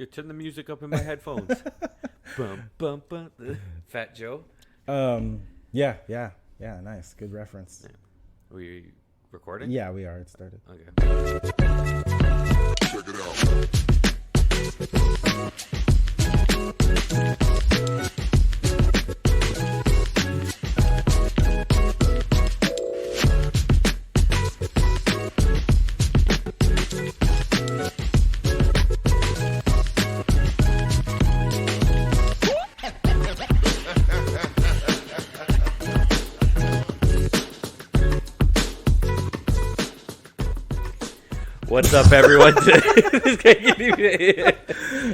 You turn the music up in my headphones. Bum, bum, bum. Fat Joe. Yeah. Nice, good reference. Yeah. Are we recording? Yeah, we are. It started. Okay. Check it out. What's up, everyone?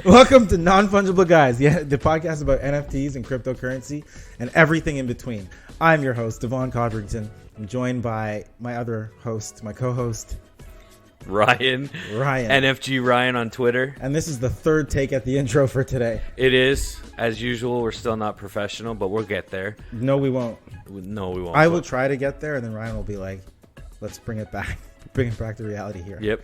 Welcome to Non-Fungible Guys, the podcast about NFTs and cryptocurrency and everything in between. I'm your host, Devon Codrington. I'm joined by my other host, my co-host, Ryan. NFG Ryan on Twitter. And this is the third take at the intro for today. It is. As usual, we're still not professional, but we'll get there. No, we won't. No, we won't. I will try to get there, and then Ryan will be like, let's bring it back. Bring it back to reality here. Yep.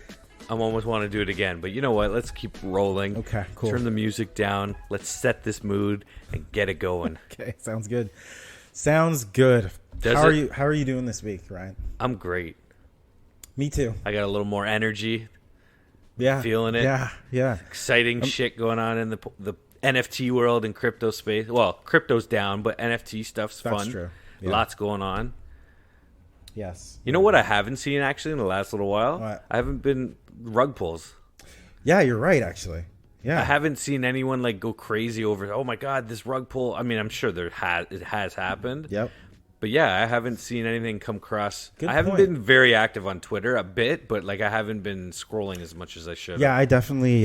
I almost want to do it again, but you know what? Let's keep rolling. Okay, cool. Turn the music down. Let's set this mood and get it going. Okay, sounds good. How are you doing this week, Ryan? I'm great. Me too. I got a little more energy. Yeah. Feeling it. Yeah. Exciting shit going on in the NFT world and crypto space. Well, crypto's down, but NFT stuff's fun. That's true. Yeah. Lots going on. Yes. You know what I haven't seen actually in the last little while? What? I haven't been rug pulls. Yeah, you're right, actually. Yeah. I haven't seen anyone like go crazy over, oh my God, this rug pull. I mean, I'm sure it has happened. Yep. But yeah, I haven't seen anything come across. Good I haven't point. been very active on Twitter a bit, but like I haven't been scrolling as much as I should. Yeah, I definitely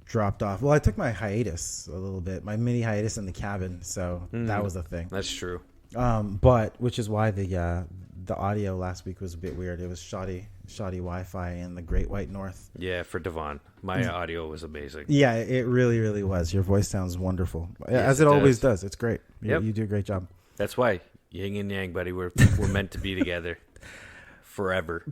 dropped off. Well, I took my hiatus a little bit, my mini hiatus in the cabin, so that was a thing. That's true. But which is why the audio last week was a bit weird. It was shoddy Wi-Fi in the Great White North. Yeah, for Devon. My audio was amazing. Yeah, it really, really was. Your voice sounds wonderful. Yes, as it always does. It's great. Yep. You do a great job. That's why. Yin and yang, buddy. We're meant to be together forever.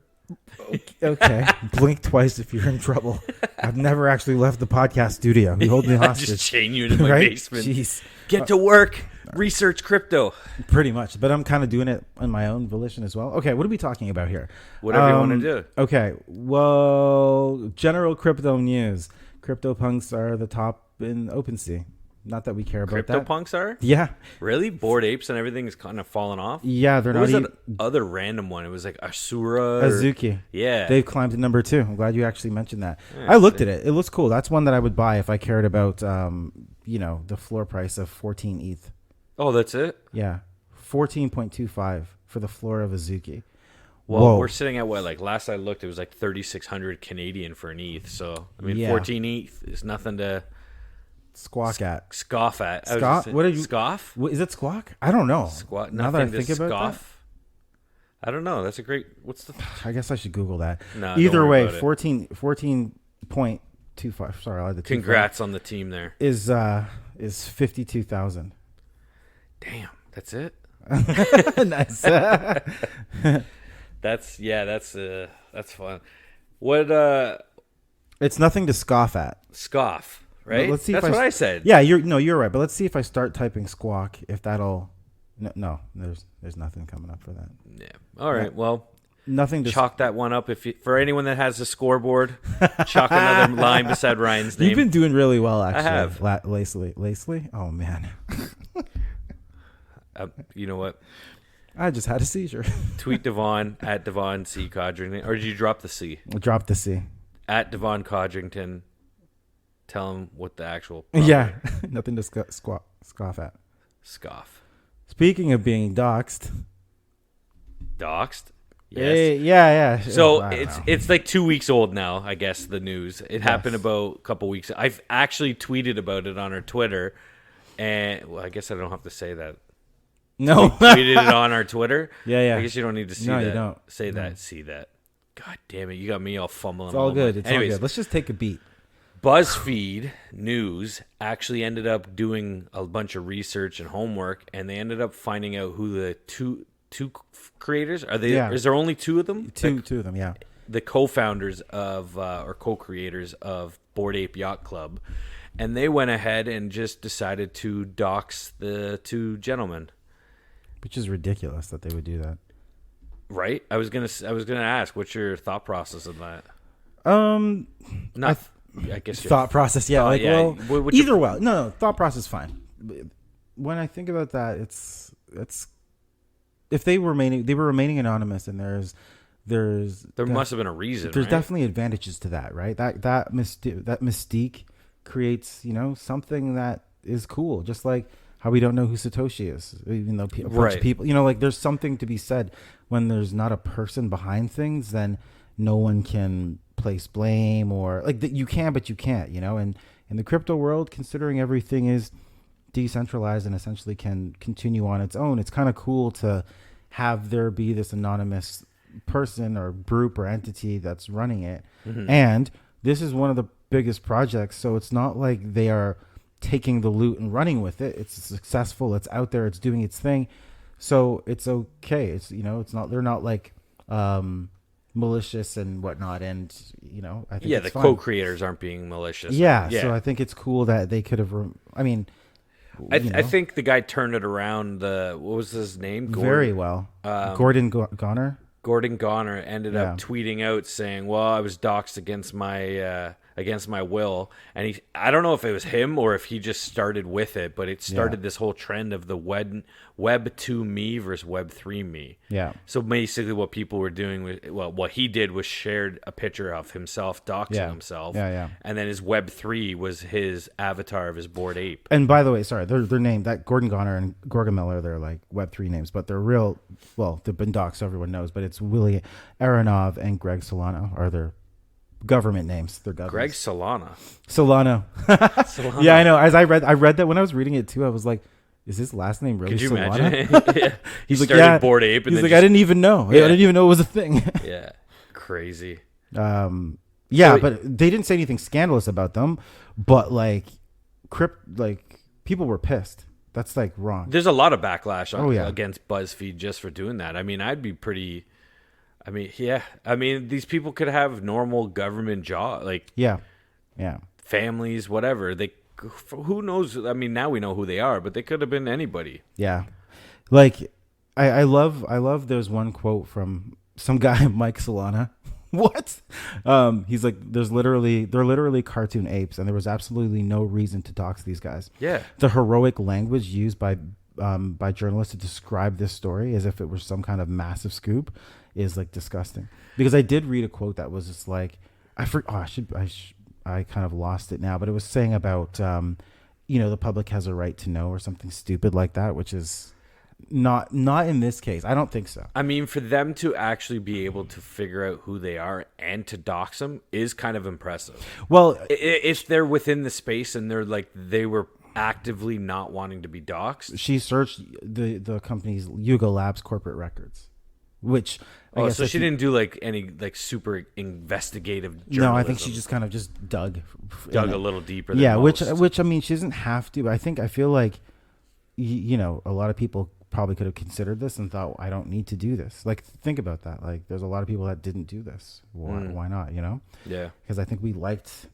Okay. Blink twice if you're in trouble. I've never actually left the podcast studio. You hold me hostage. Just chain you to my right? basement. Jeez. Get to work. Research crypto. Pretty much. But I'm kind of doing it on my own volition as well. Okay, what are we talking about here? Whatever you want to do. Okay. Well, general crypto news. CryptoPunks are the top in OpenSea. Not that we care about that. CryptoPunks are? Yeah. Really? Bored Apes and everything is kind of falling off? Yeah, they're what not was even... that other random one? It was like Asura. Azuki. Yeah. They've climbed to number 2. I'm glad you actually mentioned that. Yeah, I looked at it. It looks cool. That's one that I would buy if I cared about, the floor price of 14 ETH. Oh, that's it? Yeah. 14.25 for the floor of Azuki. Well, Whoa. we're sitting at what? Like last I looked, it was like 3,600 Canadian for an ETH. So, I mean, Yeah. 14 ETH is nothing to Squawk at. scoff at. Scoff? What are you... Scoff? Is it squawk? I don't know. Now that I think about scoff. I don't know. That's a great... What's the... that, I guess I should Google that. No, Either don't worry way, about it. 14.25. Sorry, I had the 25. Congrats on the team there. Is 52,000. Damn, that's it? Nice. That's fun. What It's nothing to scoff at. scoff, right? Let's see that's if what I said. Yeah, you're right. But let's see if I start typing squawk, if that'll... No, there's nothing coming up for that. Yeah. All right. Well, Nothing to... chalk that one up. For anyone that has a scoreboard, chalk another line beside Ryan's name. You've been doing really well, actually. I have. Lacely? Oh, man. You know what? I just had a seizure. Tweet Devon at Devon C. Codrington. Or did you drop the C? Drop the C. At Devon Codrington. Tell him what the actual... Yeah. Nothing to scoff at. Scoff. Speaking of being doxxed. Doxed? Yes. Hey, yeah. So it's like 2 weeks old now, I guess, the news. It happened about a couple weeks. I've actually tweeted about it on our Twitter. And, well, I guess I don't have to say that. No. Tweeted it on our Twitter. Yeah. I guess you don't need to see No, that. you don't. Say that. See that. God damn it. You got me all fumbling. It's all good. It's all good. Let's just take a beat. BuzzFeed News actually ended up doing a bunch of research and homework, and they ended up finding out who the two creators are. They? Yeah. Is there only two of them? Two of them, yeah. The co-founders of or co-creators of Bored Ape Yacht Club, and they went ahead and just decided to dox the two gentlemen. Which is ridiculous that they would do that. Right? I was gonna ask, what's your thought process of that? Not I guess your thought process. Yeah, thought, yeah. What's either way. No, thought process fine. When I think about that, it's if they were remaining anonymous, and there must have been a reason. There's right? definitely advantages to that, right? That mystique creates, something that is cool. Just like how we don't know who Satoshi is, even though a bunch of people, like there's something to be said when there's not a person behind things. Then no one can place blame, or like you can, but you can't. And in the crypto world, considering everything is decentralized and essentially can continue on its own, it's kind of cool to have there be this anonymous person or group or entity that's running it. Mm-hmm. And this is one of the biggest projects, so it's not like they are taking the loot and running with it. It's successful, it's out there, it's doing its thing, so it's okay. It's it's not, they're not like malicious and whatnot, and I think the co-creators aren't being malicious. So I think it's cool that they could have I think the guy turned it around. What was his name? Very well. Gordon Goner. Gordon Goner ended up tweeting out saying, "Well, I was doxxed against my will," and I don't know if it was him or if he just started with it, but it started this whole trend of the Web 2 me versus Web 3 me. Yeah. So basically, what people were doing what he did was shared a picture of himself doxing himself. Yeah. And then his Web 3 was his avatar of his Bored Ape. And by the way, sorry, they're named, that Gordon Goner and Gorga Miller, they're like Web 3 names, but they're real. Well, they've been doxed, so everyone knows, but it's Willie Aronov and Greg Solano are their government names. They're governments. Greg Solano. Solano. Yeah, I know. As I read that when I was reading it too, I was like, is his last name really Could you Solano? imagine? He started Bored Ape, and he's like, I didn't even know. I didn't even know it was a thing. Yeah, crazy. But they didn't say anything scandalous about them. But people were pissed. That's like wrong. There's a lot of backlash against BuzzFeed just for doing that. I mean, I'd be pretty. I mean, these people could have normal government job, families, whatever. Who knows? I mean, now we know who they are, but they could have been anybody. Yeah, I love. There's one quote from some guy, Mike Solana. What? He's like, they're literally cartoon apes, and there was absolutely no reason to dox these guys. Yeah, the heroic language used by journalists to describe this story as if it was some kind of massive scoop is like disgusting. Because I did read a quote that was just like, I kind of lost it now, but it was saying about the public has a right to know, or something stupid like that, which is not in this case. I don't think so. I mean, for them to actually be able to figure out who they are and to dox them is kind of impressive. Well, if they're within the space and they were actively not wanting to be doxxed. She searched the company's Yuga Labs corporate records, which so she didn't do like any like super investigative journalism. No, I think she just kind of just dug a little deeper than most. which I mean, she doesn't have to, but I feel like a lot of people probably could have considered this and thought, I don't need to do this. Like, think about that. Like, there's a lot of people that didn't do this. Why not? Yeah, because I think we liked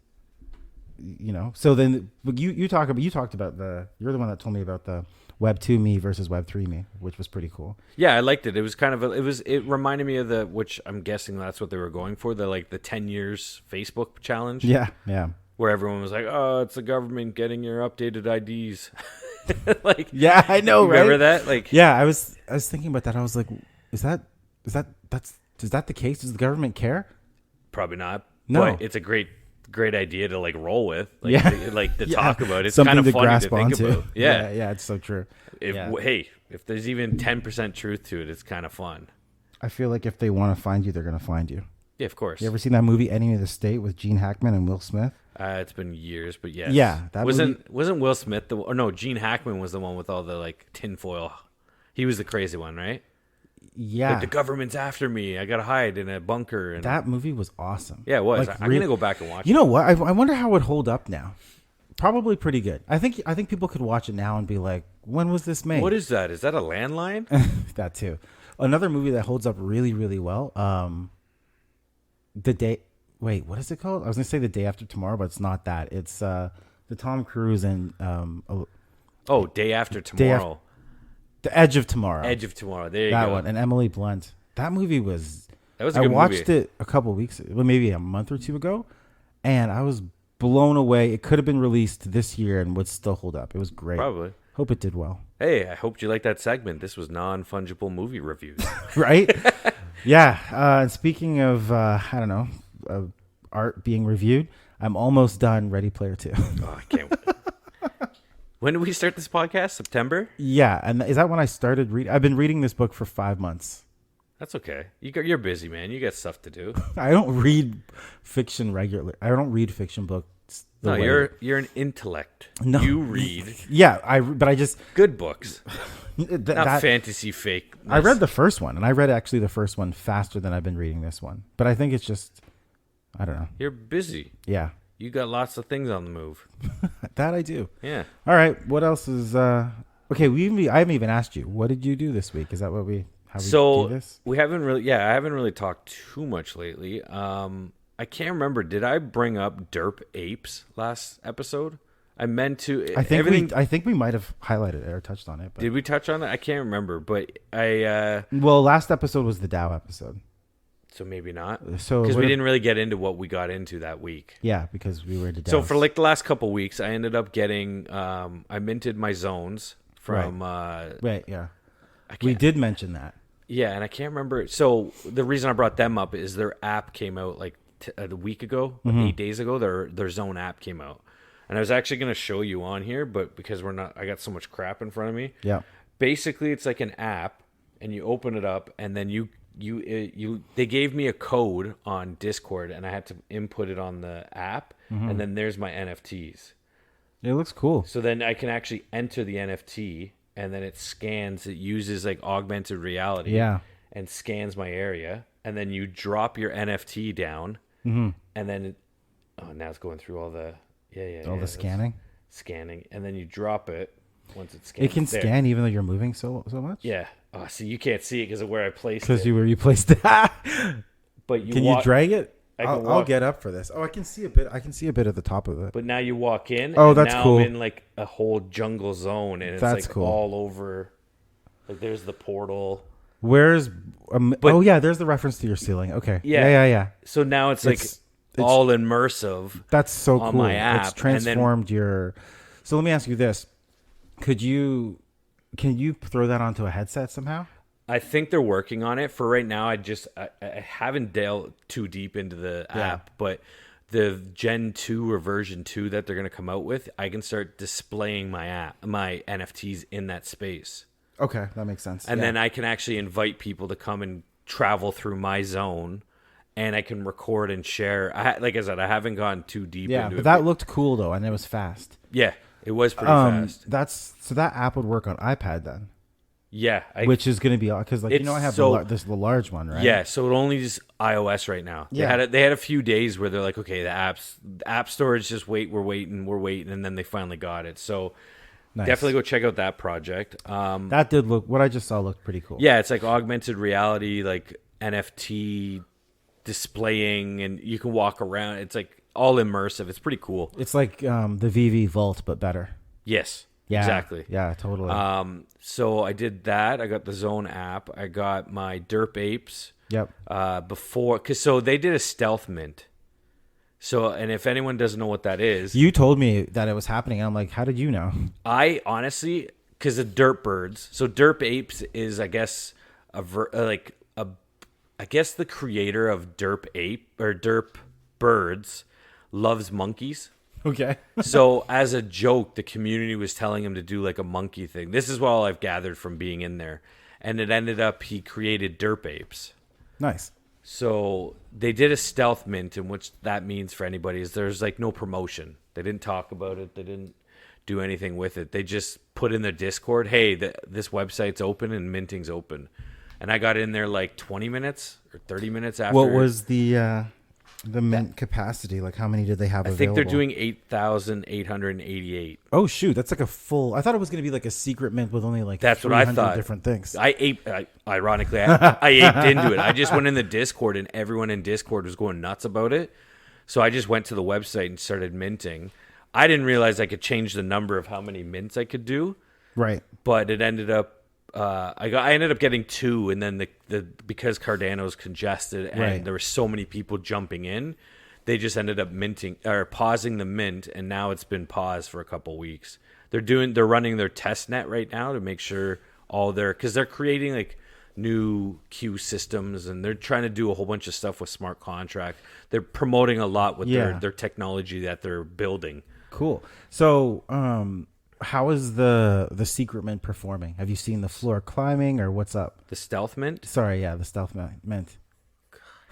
so then you talked about you're the one that told me about the Web 2 me versus Web 3 me, which was pretty cool. Yeah, I liked it. It was kind of it reminded me of which I'm guessing that's what they were going for, the 10 years Facebook challenge. Yeah where everyone was like, oh, it's the government getting your updated IDs. Yeah, I know, right? Remember that? Yeah, I was thinking about that. I was like, is that the case? Does the government care? Probably not. No, but it's a great idea to roll with. Talk about. It's something kind of to funny grasp to think onto. about. Yeah, it's so true. If there's even 10% truth to it, it's kind of fun. I feel like if they want to find you, they're going to find you. Yeah, of course. You ever seen that movie Enemy of the State with Gene Hackman and Will Smith? It's been years, but yes. Yeah, that wasn't Will Smith Gene Hackman was the one with all the tinfoil. He was the crazy one, right? Yeah. The government's after me. I gotta hide in a bunker. And that movie was awesome. Yeah, it was. I'm gonna go back and watch it. You know what? I wonder how it would hold up now. Probably pretty good. I think people could watch it now and be like, when was this made? What is that? Is that a landline? That too. Another movie that holds up really, really well. The day Wait, what is it called? I was gonna say The Day After Tomorrow, but it's not that. It's the Tom Cruise and Day After Tomorrow. The Edge of Tomorrow. Edge of Tomorrow. There you go. That one. And Emily Blunt. That movie was. That was a good movie. I watched it a couple weeks, well, maybe a month or two ago, and I was blown away. It could have been released this year and would still hold up. It was great. Probably. Hope it did well. Hey, I hope you like that segment. This was non-fungible movie reviews. Right? Yeah. And speaking of, I don't know, art being reviewed, I'm almost done Ready Player 2. Oh, I can't wait. When did we start this podcast? September? Yeah. And is that when I started reading? I've been reading this book for 5 months. That's okay. You're busy, man. You got stuff to do. I don't read fiction regularly. I don't read fiction books. No, you're an intellect. No. You read. Yeah, but I just good books. Not fantasy fake. I read the first one, and I read actually the first one faster than I've been reading this one. But I think it's just, I don't know. You're busy. Yeah. You got lots of things on the move. That I do. Yeah. All right. What else is? Okay. I haven't even asked you. What did you do this week? Is that what we? Do this? We haven't really. Yeah, I haven't really talked too much lately. I can't remember. Did I bring up Derp Apes last episode? I meant to. I think we might have highlighted it or touched on it. But. Did we touch on it? I can't remember. But I. Well, last episode was the DAO episode. So maybe not. So because we didn't really get into what we got into that week. Yeah, because we were into DAOs. So for like the last couple weeks, I ended up getting. I minted my zones from. Right. Yeah. We did mention that. Yeah, and I can't remember. So the reason I brought them up is their app came out like a week ago, 8 days ago. Their Zone app came out, and I was actually going to show you on here, but because I got so much crap in front of me. Yeah. Basically, it's like an app, and you open it up, and then they gave me a code on Discord, and I had to input it on the app, and then there's my NFTs. It looks cool. So then I can actually enter the NFT. And then it uses like augmented reality and scans my area. And then you drop your NFT down. And then, now it's going through all the, the scanning? Scanning. And then you drop it once it's scanned. It can scan even though you're moving so much? Yeah. Oh, see, you can't see it because of where I placed it. Because you placed it. But can you drag it? I'll get up for this. Oh, I can see a bit. I can see a bit at the top of it. But now you walk in. Oh, and that's now cool. I'm in like a whole jungle zone, and it's that's like cool. all over. Like there's the portal. Where's? There's the reference to your ceiling. Okay. Yeah. So now it's all immersive. That's so cool. On my app. It's transformed your. So let me ask you this: can you throw that onto a headset somehow? I think they're working on it. For right now, I haven't delved too deep into the app, but the Gen 2 or version 2 that they're going to come out with, I can start displaying my NFTs in that space. Okay, that makes sense. And then I can actually invite people to come and travel through my zone, and I can record and share. Like I said, I haven't gone too deep into it. But that looked cool, though, and it was fast. Yeah, it was pretty fast. So that app would work on iPad then? Yeah, which is going to be because I have the large one, right? Yeah, so it only is iOS right now. Yeah, they had a few days where they're like, okay, the app store is just we're waiting, and then they finally got it. So definitely go check out that project. That did look. What I just saw looked pretty cool. Yeah, it's like augmented reality, like NFT displaying, and you can walk around. It's like all immersive. It's pretty cool. It's like the VV Vault, but better. Yes. Yeah, exactly. Yeah, totally. So I did that. I got the Zone app. I got my Derp Apes. Yep. So they did a stealth mint. So, and if anyone doesn't know what that is, you told me that it was happening. I'm like, how did you know? I honestly, because of Derp Birds. So Derp Apes is, I guess, I guess the creator of Derp Ape or Derp Birds loves monkeys. Okay. So as a joke, the community was telling him to do like a monkey thing. This is what all I've gathered from being in there. And it ended up he created Derp Apes. Nice. So they did a stealth mint, and what that means for anybody is there's like no promotion. They didn't talk about it. They didn't do anything with it. They just put in their Discord, hey, this website's open and minting's open. And I got in there like 20 minutes or 30 minutes after. What was the mint capacity? Like how many did they have available? I think they're doing 8,888. Oh shoot, that's like a full. I thought it was going to be like a secret mint with only like that's what I thought. Different things. Ironically, I aped into it. I just went in the Discord and everyone in Discord was going nuts about it. So I just went to the website and started minting. I didn't realize I could change the number of how many mints I could do. Right. But it ended up, I ended up getting 2, and then because Cardano's congested and there were so many people jumping in, they just ended up pausing the mint, and now it's been paused for a couple weeks. They're running their test net right now to make sure because they're creating like new queue systems, and they're trying to do a whole bunch of stuff with smart contract. They're promoting a lot with their technology that they're building. Cool. So, how is the secret mint performing? Have you seen the floor climbing, or what's up? The stealth mint? Sorry, the stealth mint.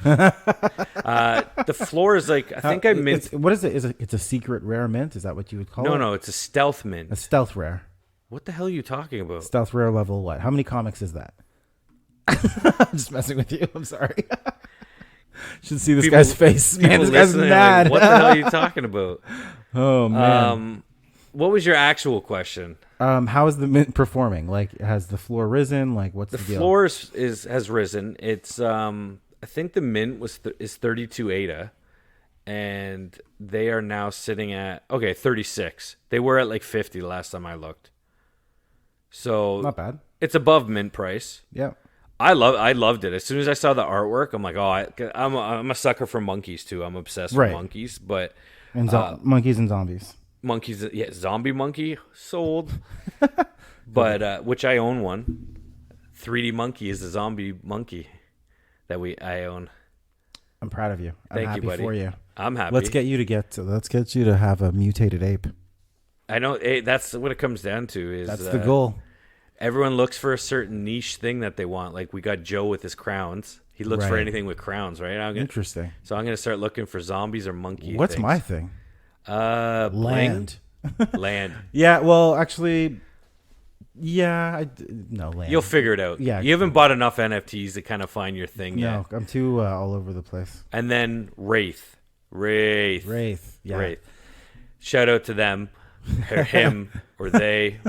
The floor is like, I think I mint. What is it? It's a secret rare mint? Is that what you would call it? No, it's a stealth mint. A stealth rare. What the hell are you talking about? Stealth rare level what? How many comics is that? I'm just messing with you. I'm sorry. Should see this guy's face. Man, this guy's mad. Like, what the hell are you talking about? Oh, man. What was your actual question? How is the mint performing? Like, has the floor risen? Like, what's the deal? The floor has risen. It's I think the mint is 32 ADA, and they are now sitting at 36. They were at like 50 the last time I looked. So not bad. It's above mint price. Yeah. I loved it. As soon as I saw the artwork, I'm like, I'm a sucker for monkeys too. I'm obsessed with monkeys, but monkeys and zombies. Monkeys, yeah, zombie monkey sold, but which I own one. 3D monkey is the zombie monkey that I own. I'm proud of you. I'm Thank happy you, buddy. for you. I'm happy. Let's get you to have a mutated ape. I know that's what it comes down to. Is that's the goal. Everyone looks for a certain niche thing that they want. Like we got Joe with his crowns. He looks for anything with crowns, right? Interesting. So I'm gonna start looking for zombies or monkey. What's things. my thing? Land. Land. Yeah. Well, actually, yeah. Land. You'll figure it out. Yeah. You haven't bought enough NFTs to kind of find your thing yet. No, I'm too all over the place. And then Wraith. Yeah. Wraith. Shout out to them. Or him or they.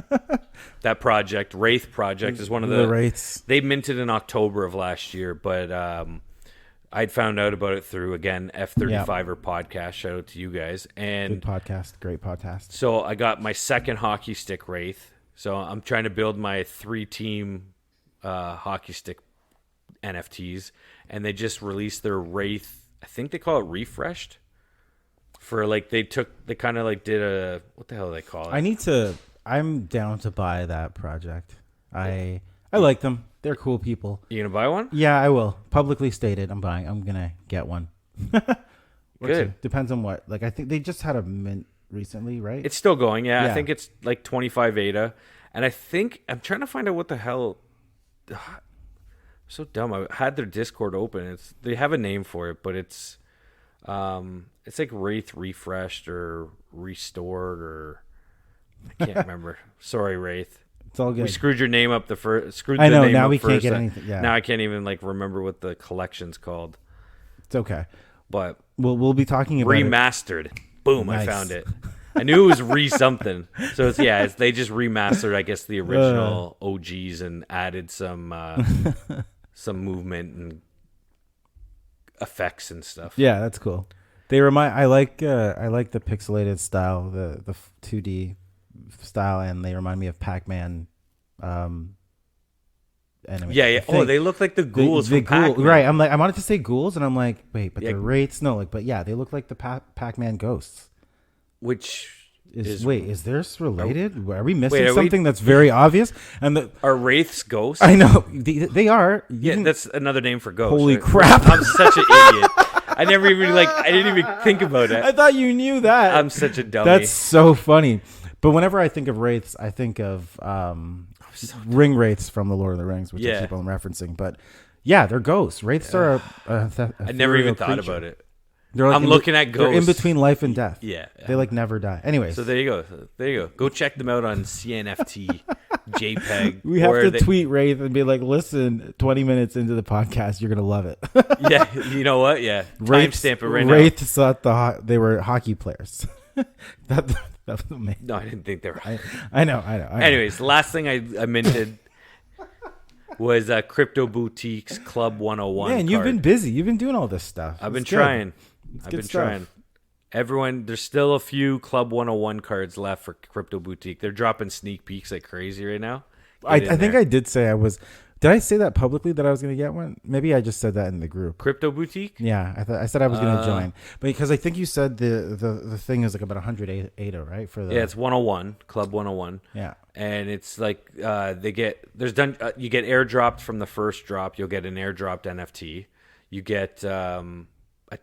That project, Wraith project, is one of the Wraiths. They minted in October of last year, but I'd found out about it through, again, F35er podcast. Shout out to you guys. And good podcast. Great podcast. So I got my second hockey stick Wraith. So I'm trying to build my 3-team hockey stick NFTs. And they just released their Wraith, I think they call it Refreshed. For like, they kind of like did a, what the hell do they call it? I'm down to buy that project. I like them. They're cool people. You gonna buy one? Yeah, I will. Publicly stated, I'm gonna get one. Good. Depends on what. Like, I think they just had a mint recently, right? It's still going. Yeah. I think it's like 25 ADA. And I think, I'm trying to find out what the hell. So dumb. I had their Discord open. They have a name for it, but it's like Wraith Refreshed or Restored, or I can't remember. Sorry, Wraith. It's all good. We screwed your name up the first. I know. Now we can't get anything. Yeah. Now I can't even like remember what the collection's called. It's okay. But we'll be talking about remastered. It. Boom! Nice. I found it. I knew it was something. So they just remastered, I guess, the original OGs and added some movement and effects and stuff. Yeah, that's cool. They remind. I like the pixelated style, the 2D style, and they remind me of Pac-Man. Yeah. Oh, they look like the ghouls from Pac-Man. Right. I'm like, I wanted to say ghouls, and I'm like, wait, but they're Wraiths. No, but yeah, they look like the Pac-Man ghosts. Which is this related? Are we missing something that's very obvious? And are Wraiths ghosts? I know they are. That's another name for ghosts. Holy crap! I'm such an idiot. I didn't even think about it. I thought you knew that. I'm such a dummy. That's so funny. But whenever I think of Wraiths, I think of ring Wraiths from the Lord of the Rings, which I keep on referencing. But yeah, they're ghosts. Wraiths are I never even thought about it. Like I'm looking at ghosts. They're in between life and death. Yeah. They like never die. Anyways. So there you go. Go check them out on CNFT, JPEG. We have to tweet Wraith and be like, listen, 20 minutes into the podcast, you're going to love it. Yeah. You know what? Yeah. Timestamp it right now. Wraith thought they were hockey players. That was amazing. No, I didn't think they were. I know. Anyways, the last thing I minted was Crypto Boutiques Club 101. Man, you've been busy. You've been doing all this stuff. I've been trying. There's still a few Club 101 cards left for Crypto Boutique. They're dropping sneak peeks like crazy right now. I think I did say I was. Did I say that publicly that I was going to get one? Maybe I just said that in the group. Crypto Boutique? Yeah, I said I was going to join, because I think you said the thing is like about 100 ADA, right? For the it's 101 Club 101. Yeah, and it's like you get airdropped from the first drop. You'll get an airdropped NFT. You get a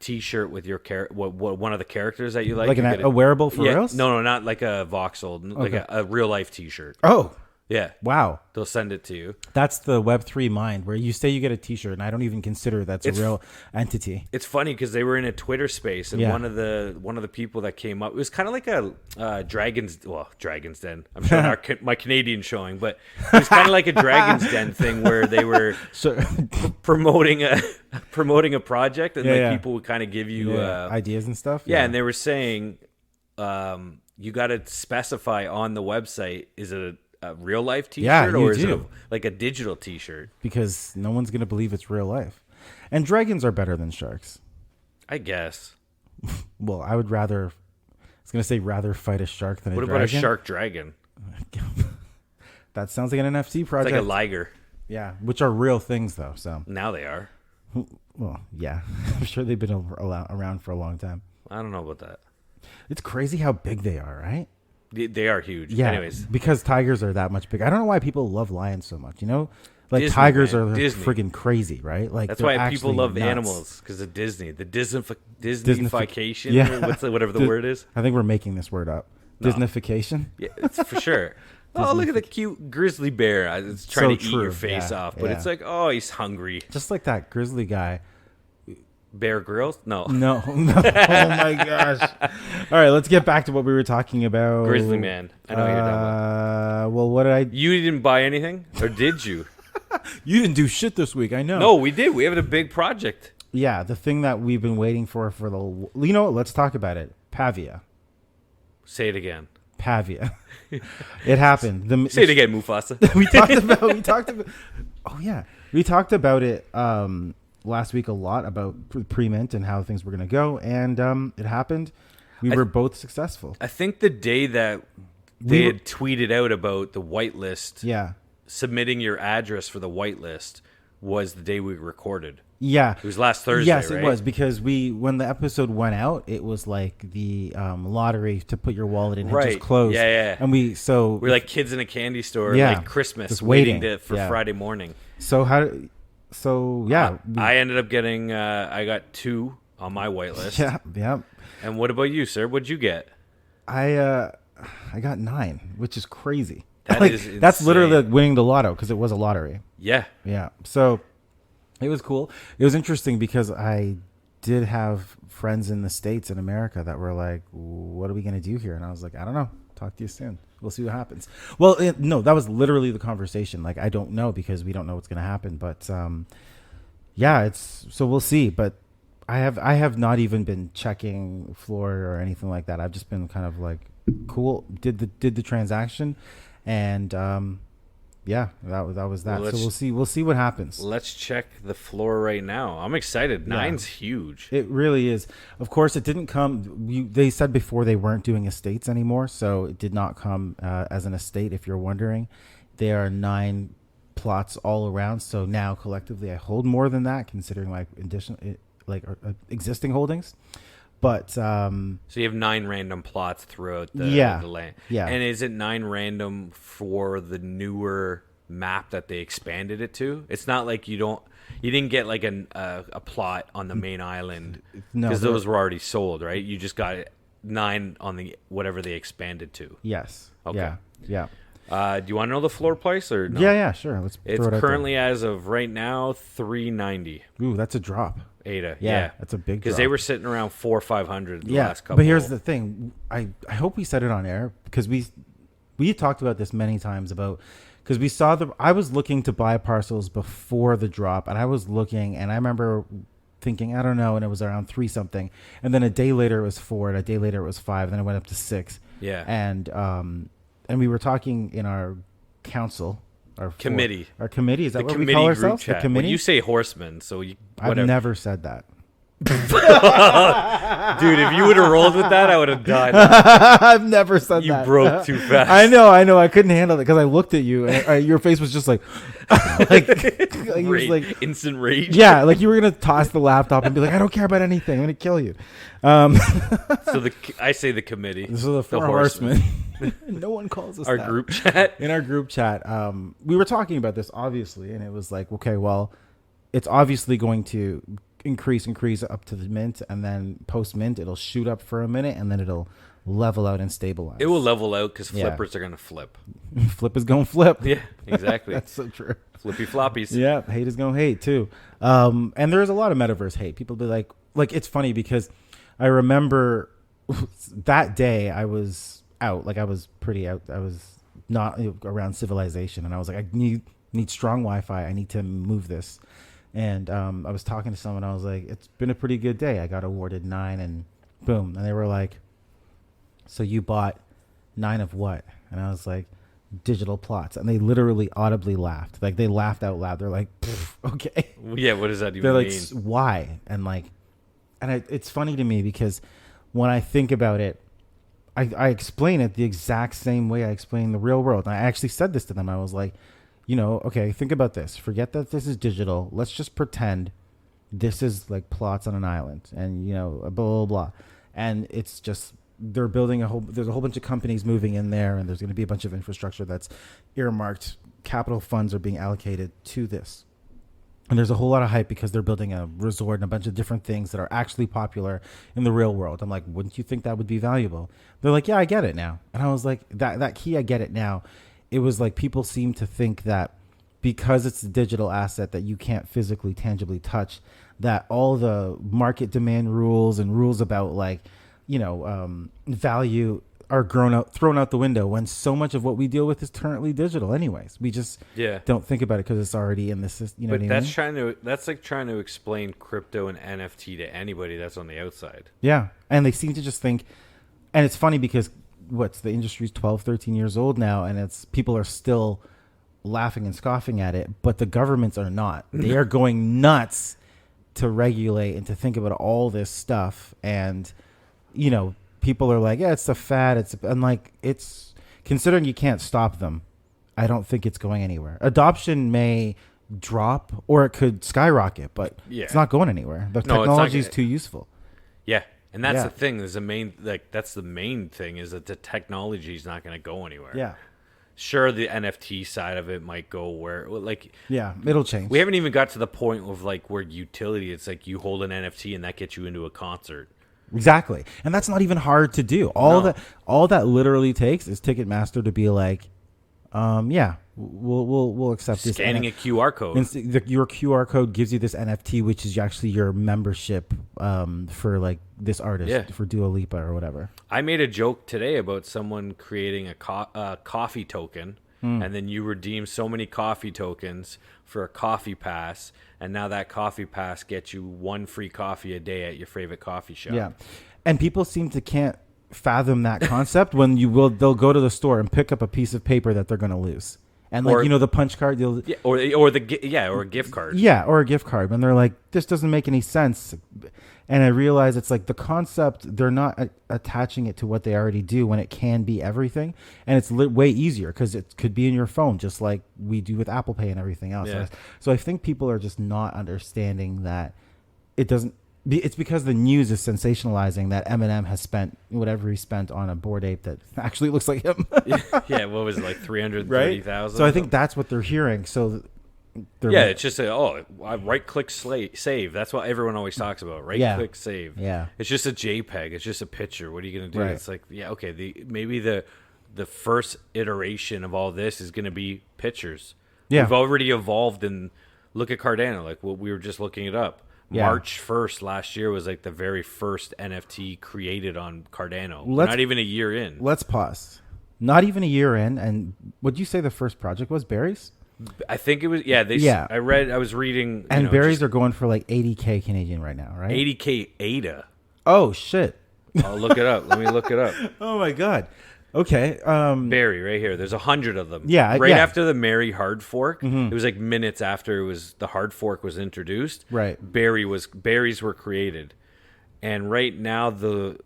T-shirt with your one of the characters that you like. Like a wearable for reals? No, not like a voxel, like a real life T-shirt. Oh. Yeah. Wow. They'll send it to you. That's the Web3 mind, where you say you get a T-shirt, and I don't even consider that's a real entity. It's funny because they were in a Twitter space, and one of the people that came up, it was kind of like a Dragon's Den. I'm showing my Canadian showing, but it was kind of like a Dragon's Den thing where they were promoting a project, and people would kind of give you ideas and stuff. Yeah, and they were saying you got to specify on the website, is it a real life T-shirt or is it like a digital T-shirt? Because no one's gonna believe it's real life, and dragons are better than sharks, I guess. Well, I would rather fight a shark than a dragon. What about a shark dragon? That sounds like an NFT project. It's like a liger. Yeah, which are real things though. So now they are. Well, yeah, I'm sure they've been around for a long time. I don't know about that. It's crazy how big they are, right? They are huge. Yeah, anyways, because tigers are that much big. I don't know why people love lions so much. Like Disney, tigers are friggin' crazy, right? Like that's why people love animals, because of Disney. The Disneyfication, whatever the word is. I think we're making this word up. No. Disneyfication. Yeah, it's for sure. Oh, look at the cute grizzly bear. It's trying to eat your face off, but it's like, oh, he's hungry. Just like that grizzly guy. Bear Grylls? No. Oh my gosh. All right, let's get back to what we were talking about. Grizzly Man. I know what you're talking about. Well, what did I... You didn't buy anything? Or did you? You didn't do shit this week, I know. No, we did. We have a big project. Yeah, the thing that we've been waiting for the... You know what? Let's talk about it. Pavia. Say it again. Pavia. It happened. Say it again, Mufasa. We talked about... Oh, yeah. We talked about it... last week a lot about pre-mint and how things were going to go, and it happened. We were both successful. I think the day that they had tweeted out about the whitelist, submitting your address for the whitelist, was the day we recorded. Yeah, it was last Thursday. Yes, right? It was, because when the episode went out, it was like the lottery to put your wallet in had just closed. Yeah. And we're like kids in a candy store, like Christmas, just waiting for Friday morning. So I ended up getting. I got 2 on my whitelist. Yeah. And what about you, sir? What'd you get? I got 9, which is crazy. That's literally like winning the lotto, because it was a lottery. Yeah. So it was cool. It was interesting because I did have friends in the States, in America, that were like, "What are we gonna do here?" And I was like, "I don't know. Talk to you soon. We'll see what happens." Well, no, that was literally the conversation. Like, I don't know, because we don't know what's going to happen. But so we'll see. But I have not even been checking Floor or anything like that. I've just been kind of like, cool. Did the transaction, and that was that. Well, so we'll see what happens. Let's check the floor right now. I'm excited. 9's huge. It really is. Of course, it didn't come. They said before they weren't doing estates anymore, so it did not come as an estate. If you're wondering, there are 9 plots all around. So now collectively, I hold more than that, considering my existing holdings. But so you have 9 random plots throughout the land. Yeah. And is it 9 random for the newer map that they expanded it to? It's not like you didn't get like a plot on the main island, because those were already sold, right? You just got 9 on the whatever they expanded to. Yes. Okay. Yeah. Do you want to know the floor price or no? Yeah, sure. It's currently, as of right now, $390. Ooh, that's a drop. ADA, yeah, that's a big drop. Because they were sitting around 400 or 500 the last couple. But here's the thing: I hope we said it on air, because we talked about this many times because we saw I was looking to buy parcels before the drop, and I was looking, and I remember thinking, I don't know, and it was around 3 something, and then a day later it was 4, and a day later it was 5, then it went up to 6. Yeah, and we were talking in our council. Our committee. Our committee. Is that what we call ourselves? The committee? Well, you say horsemen, so I've never said that. Dude, if you would have rolled with that, I would have died. I've never said You that. broke too fast. I know. I couldn't handle it because I looked at you and your face was just like, like you was like instant rage. yeah, like you were gonna toss the laptop and be like, I don't care about anything. I'm gonna kill you. So I say the committee. This is the four horsemen. No one calls us Our that. group chat. In our group chat, we were talking about this obviously, and it was like, okay, well, it's obviously going to increase up to the mint, and then post mint it'll shoot up for a minute, and then it'll level out and stabilize. It will level out because flippers are gonna flip. Flip is going flip. Yeah, exactly. That's so true. Flippy floppies. Yeah, hate is gonna hate too. And there's a lot of metaverse hate. People be like it's funny because I remember that day I was out, like I was pretty out. I was not around civilization, and I was like, I need strong Wi-Fi. I need to move this. And I was talking to someone. I was like, it's been a pretty good day. I got awarded 9 and boom. And they were like, so you bought 9 of what? And I was like, digital plots. And they literally audibly laughed. Like they laughed out loud. They're like, okay. Yeah, what does that even They're mean? like, why? And it's funny to me because when I think about it, I explain it the exact same way I explain the real world. And I actually said this to them. I was like, okay, think about this. Forget that this is digital. Let's just pretend this is like plots on an island and, blah, blah, blah. And it's just, they're building there's a whole bunch of companies moving in there, and there's going to be a bunch of infrastructure that's earmarked. Capital funds are being allocated to this. And there's a whole lot of hype because they're building a resort and a bunch of different things that are actually popular in the real world. I'm like, wouldn't you think that would be valuable? They're like, yeah, I get it now. And I was like, that key, I get it now. It was like people seem to think that because it's a digital asset that you can't physically, tangibly touch, that all the market demand rules and rules about value are thrown out the window when so much of what we deal with is currently digital anyways. We just don't think about it because it's already in the system. But that's like trying to explain crypto and NFT to anybody that's on the outside. Yeah. And they seem to just think, and it's funny because the industry's 12, 13 years old now, and people are still laughing and scoffing at it, but the governments are not. They are going nuts to regulate and to think about all this stuff. And, people are like, yeah, it's a fad. It's considering you can't stop them. I don't think it's going anywhere. Adoption may drop or it could skyrocket, but it's not going anywhere. The technology is too useful. Yeah. And that's the thing. That's the main thing is that the technology is not going to go anywhere. Yeah. Sure, the NFT side of it might go it'll change. We haven't even got to the point of where utility. It's like you hold an NFT and that gets you into a concert. Exactly. And that's not even hard to do. All that literally takes is Ticketmaster to be like, we'll accept this. Scanning a QR code. Your QR code gives you this NFT, which is actually your membership for this artist, for Dua Lipa or whatever. I made a joke today about someone creating a coffee token, and then you redeem so many coffee tokens for a coffee pass, and now that coffee pass gets you 1 free coffee a day at your favorite coffee shop. Yeah, and people seem to can't fathom that concept when they'll go to the store and pick up a piece of paper that they're going to lose. And the punch card, or a gift card. Yeah, or a gift card. And they're like, this doesn't make any sense. And I realize it's like the concept, they're not attaching it to what they already do when it can be everything. And it's way easier because it could be in your phone, just like we do with Apple Pay and everything else. Yeah. So I think people are just not understanding that it doesn't. It's because the news is sensationalizing that Eminem has spent whatever he spent on a Bored Ape that actually looks like him. Yeah, what was it, like 330,000? Right? So I think that's what they're hearing. So it's just right-click save. That's what everyone always talks about. Right-click save. Yeah, it's just a JPEG. It's just a picture. What are you gonna do? Right. It's like, maybe the first iteration of all this is gonna be pictures. Yeah, we've already evolved, and look at Cardano. Like what we were just looking it up. Yeah. March 1st last year was the very first NFT created on Cardano. Not even a year in. Let's pause. Not even a year in. And would you say the first project was Berries? I think it was. I was reading. And Berries are going for 80K Canadian right now, right? 80K ADA. Oh, shit. I'll look it up. Let me look it up. Oh, my God. Okay. Barry, right here. There's 100 of them. Yeah, right yeah. after the Mary hard fork, it was like minutes after the hard fork was introduced. Right. Berries were created, and right now I don't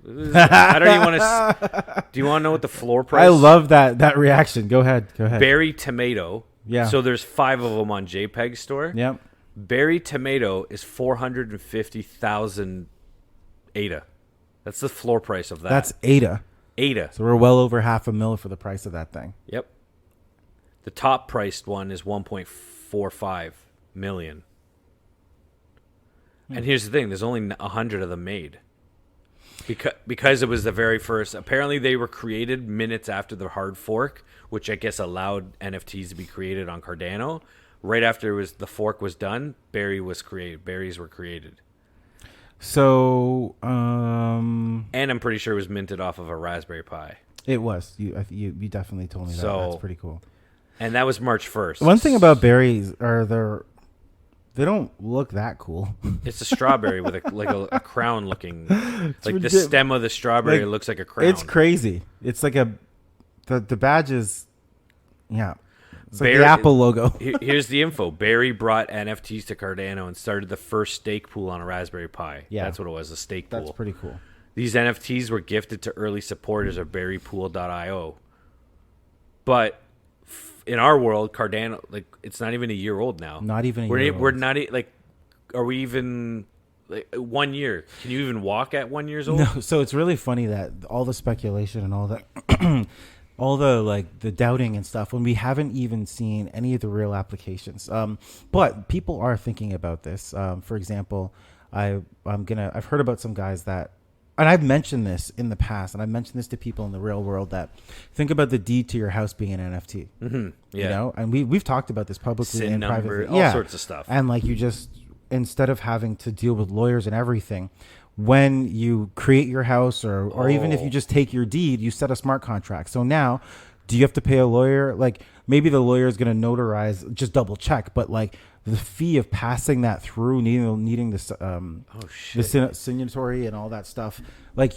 even want to. Do you want to know what the floor price? I love that reaction. Go ahead. Berry tomato. Yeah. So there's 5 of them on JPEG store. Yep. Berry tomato is 450,000 ADA. That's the floor price of that. That's ADA. ADA. So we're well over $500,000 for the price of that thing. Yep. The top priced one is 1.45 million. And here's the thing: there's only 100 of them made. Because it was the very first. Apparently, they were created minutes after the hard fork, which I guess allowed NFTs to be created on Cardano. Right after the fork was done, berries were created. So, and I'm pretty sure it was minted off of a Raspberry Pi. It was. You definitely told me that. That's pretty cool. And that was March 1st. One thing about berries they don't look that cool. It's a strawberry with a crown looking. The stem of the strawberry looks like a crown. It's crazy. It's like the badge is, yeah. It's like the Apple logo. Here's the info. Barry brought NFTs to Cardano and started the first stake pool on a Raspberry Pi. Yeah. That's what it was, a stake pool. That's pretty cool. These NFTs were gifted to early supporters of berrypool.io. But in our world, Cardano, it's not even a year old now. Not even a year old. We're not, are we even, 1 year? Can you even walk at 1 year old? No, so it's really funny that all the speculation and all that, all the the doubting and stuff, when we haven't even seen any of the real applications. But people are thinking about this. For example, I've heard about some guys that, and I've mentioned this in the past, and I've mentioned this to people in the real world, that think about the deed to your house being an NFT. Mm-hmm. Yeah. You know, and we've talked about this publicly SIN and number, privately. all sorts of stuff. And you just, instead of having to deal with lawyers and everything, when you create your house or even if you just take your deed, you set a smart contract. So now, do you have to pay a lawyer? Maybe the lawyer is going to notarize, just double check, but the fee of passing that through, needing this, the signatory and all that stuff.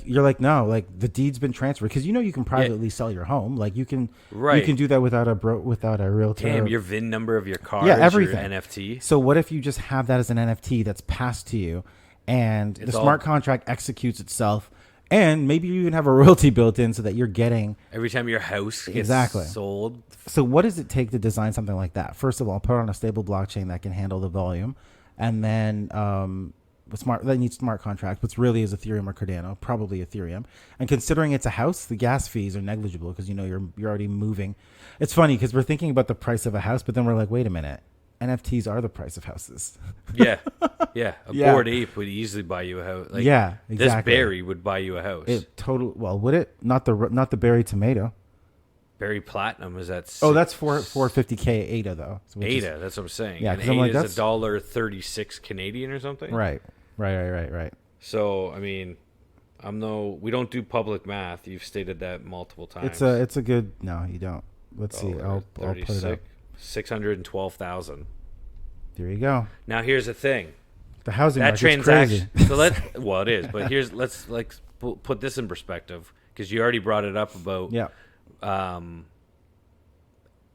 You're no, the deed's been transferred, because you can privately sell your home. You can do that without a realtor. Damn, your VIN number of your car, everything. your NFT. So what if you just have that as an NFT that's passed to you, and the smart contract executes itself, and maybe you even have a royalty built in so that you're getting every time your house gets sold. So what does it take to design something like that? First of all, put on a stable blockchain that can handle the volume, and then that needs smart contracts, which really is Ethereum or Cardano, probably Ethereum. And considering it's a house, the gas fees are negligible, because you're already moving. It's funny because we're thinking about the price of a house, but then we're like, wait a minute, NFTs are the price of houses. Yeah. A Bored Ape would easily buy you a house. Yeah, exactly. This berry would buy you a house. Well, would it? Not the berry tomato. Berry platinum is at that's 450K ADA though. ADA, that's what I'm saying. Yeah, and ADA is $1.36 Canadian or something. Right. So we don't do public math. You've stated that multiple times. It's a good. No, you don't. Let's see. I'll put it up. 612,000. There you go. Now here's the thing. The housing that market's transaction. crazy. So it is. But let's put this in perspective, because you already brought it up about. Yeah.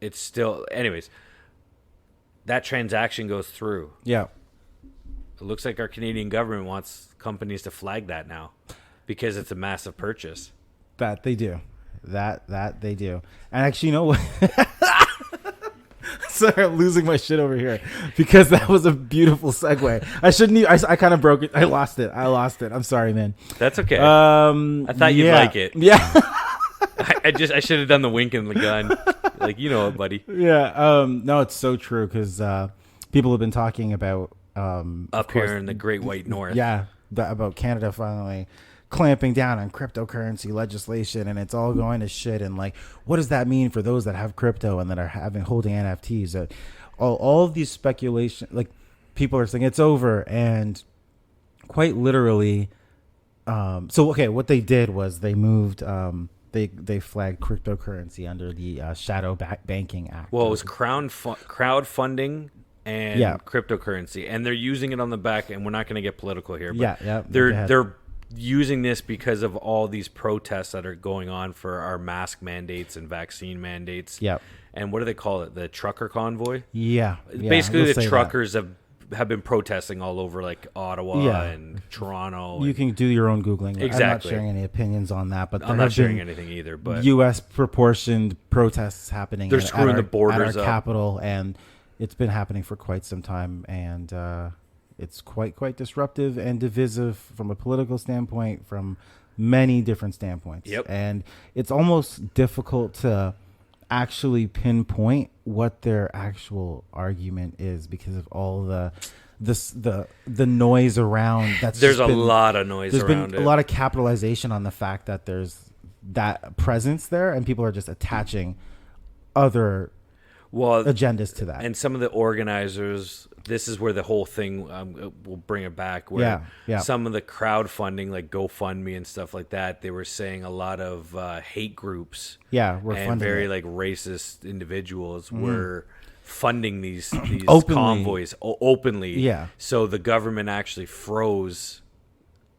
It's still. Anyways, that transaction goes through. Yeah. It looks like our Canadian government wants companies to flag that now, because it's a massive purchase. That they do. That they do. And actually, you know what? Sorry, I'm losing my shit over here, because that was a beautiful segue. I shouldn't. I kind of broke it. I lost it. I'm sorry, man. That's okay. I thought you'd like it. Yeah. I should have done the wink and the gun. It, buddy. Yeah. No, it's so true, because people have been talking about up here in the Great White North. Yeah, about Canada finally clamping down on cryptocurrency legislation, and it's all going to shit. And what does that mean for those that have crypto and that are holding NFTs? All of these speculation, people are saying it's over, and quite literally. What they did was they moved. They flagged cryptocurrency under the Shadow Banking Act. Well, it was crowdfunding and cryptocurrency, and they're using it on the back. And we're not going to get political here. But they're using this because of all these protests that are going on for our mask mandates and vaccine mandates. Yep. And what do they call it? The trucker convoy? Yeah. Basically, the truckers have been protesting all over like Ottawa and Toronto. You can do your own Googling. Exactly. I'm not sharing any opinions on that, but I'm not sharing anything either. But U.S. proportioned protests happening. They're screwing the borders at our up. capital, and it's been happening for quite some time, and it's quite disruptive and divisive from a political standpoint, from many different standpoints. Yep. And it's almost difficult to actually pinpoint what their actual argument is because of all the noise around. There's a lot of noise around it. There's been a lot of capitalization on the fact that there's that presence there, and people are just attaching other agendas to that. And some of the organizers, this is where the whole thing, we'll bring it back, where some of the crowdfunding, like GoFundMe and stuff like that, they were saying a lot of hate groups and very like racist individuals were funding these convoys openly. Yeah. So the government actually froze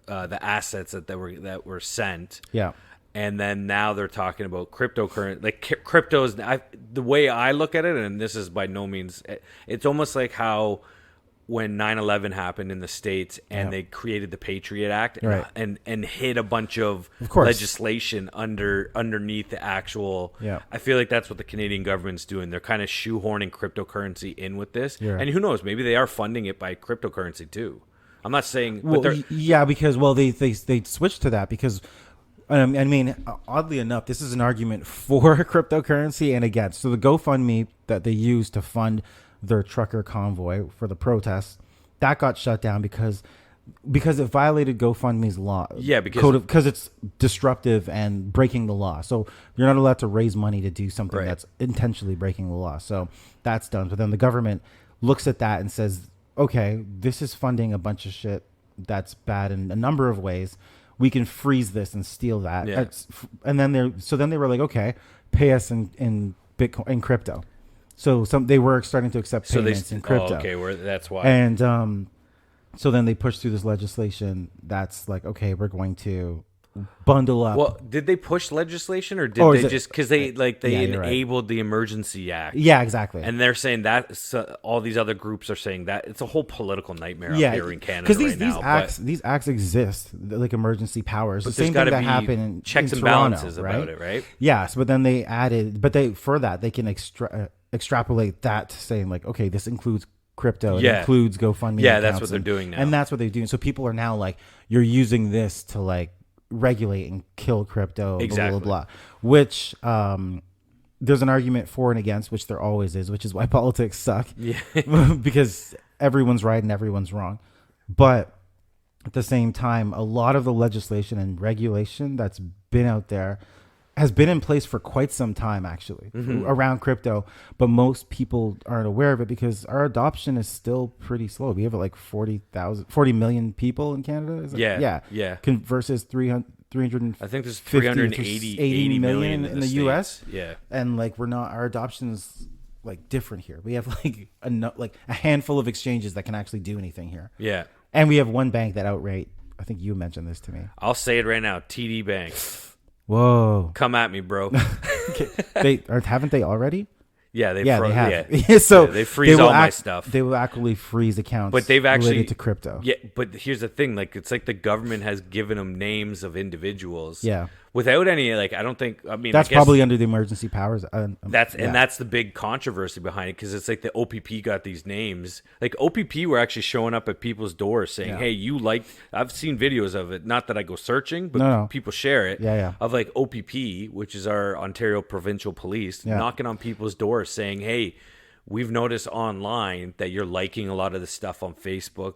the assets that were sent. Yeah. And then now they're talking about cryptocurrency. Like cryptos, the way I look at it, and this is by no means, it's almost like how when 9/11 happened in the States and they created the Patriot Act and hid a bunch of legislation underneath the actual. Yeah. I feel like that's what the Canadian government's doing. They're kind of shoehorning cryptocurrency in with this. Yeah. And who knows, maybe they are funding it by cryptocurrency too. I'm not saying. Well, because they switched to that because. I mean, oddly enough, this is an argument for cryptocurrency and against. So the GoFundMe that they used to fund their trucker convoy for the protests, that got shut down because it violated GoFundMe's law. Yeah, because it's disruptive and breaking the law. So you're not allowed to raise money to do something that's intentionally breaking the law. So that's done. But then the government looks at that and says, okay, this is funding a bunch of shit that's bad in a number of ways. We can freeze this and steal that. Yeah. And then they were like, okay, pay us in Bitcoin, in crypto. So they were starting to accept payments in crypto. Oh, okay, that's why. And so then they pushed through this legislation that's like, okay, we're going to bundle up. Well, did they push legislation or did they just because they enabled the Emergency Act? Yeah, exactly. And they're saying that all these other groups are saying that it's a whole political nightmare up here in Canada these acts exist, like emergency powers. But the same thing that happened in checks and Toronto, balances about it, right? Yes, but then they added, they can extrapolate that to saying like, okay, this includes crypto, it includes GoFundMe. Yeah, that's what they're doing now, and that's what they're doing. So people are now like, you're using this to like regulate and kill crypto, exactly. blah, blah, blah, which there's an argument for and against, which there always is, which is why politics suck. Yeah. Because everyone's right and everyone's wrong. But at the same time, a lot of the legislation and regulation that's been out there has been in place for quite some time, actually, around crypto. But most people aren't aware of it because our adoption is still pretty slow. We have like 40 million people in Canada. Is it? Yeah. Versus 300. I think there's 380 million in the US. Yeah. And like our adoption is like different here. We have like a handful of exchanges that can actually do anything here. Yeah. And we have one bank that outright, I think you mentioned this to me. I'll say it right now, TD Bank. Whoa! Come at me, bro. Haven't they already? Yeah, they have. Yeah. So they freeze all my stuff. They will actually freeze accounts, but they've actually related to crypto. Yeah, but here's the thing: like it's like the government has given them names of individuals. Yeah. Without any, like, I don't think. I mean, that's probably under the emergency powers. And that's the big controversy behind it because it's like the OPP got these names. Like OPP were actually showing up at people's doors saying, "Hey, you like?" I've seen videos of it. Not that I go searching, but people share it. Yeah. Of like OPP, which is our Ontario Provincial Police, knocking on people's doors saying, "Hey, we've noticed online that you're liking a lot of the stuff on Facebook.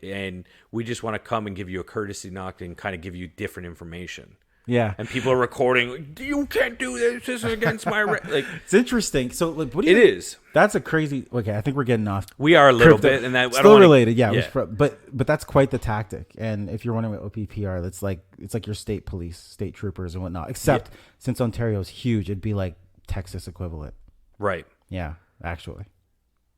And we just want to come and give you a courtesy knock and kind of give you different information." Yeah, and people are recording. You can't do this. This is against my like. It's interesting. So, like, what do you? It is. That's a crazy. Okay, I think we're getting off. We are a little bit, and that still related. Yeah. But that's quite the tactic. And if you're wondering what OPP are, it's like your state police, state troopers, and whatnot. Except since Ontario is huge, it'd be like Texas equivalent. Right. Yeah. Actually.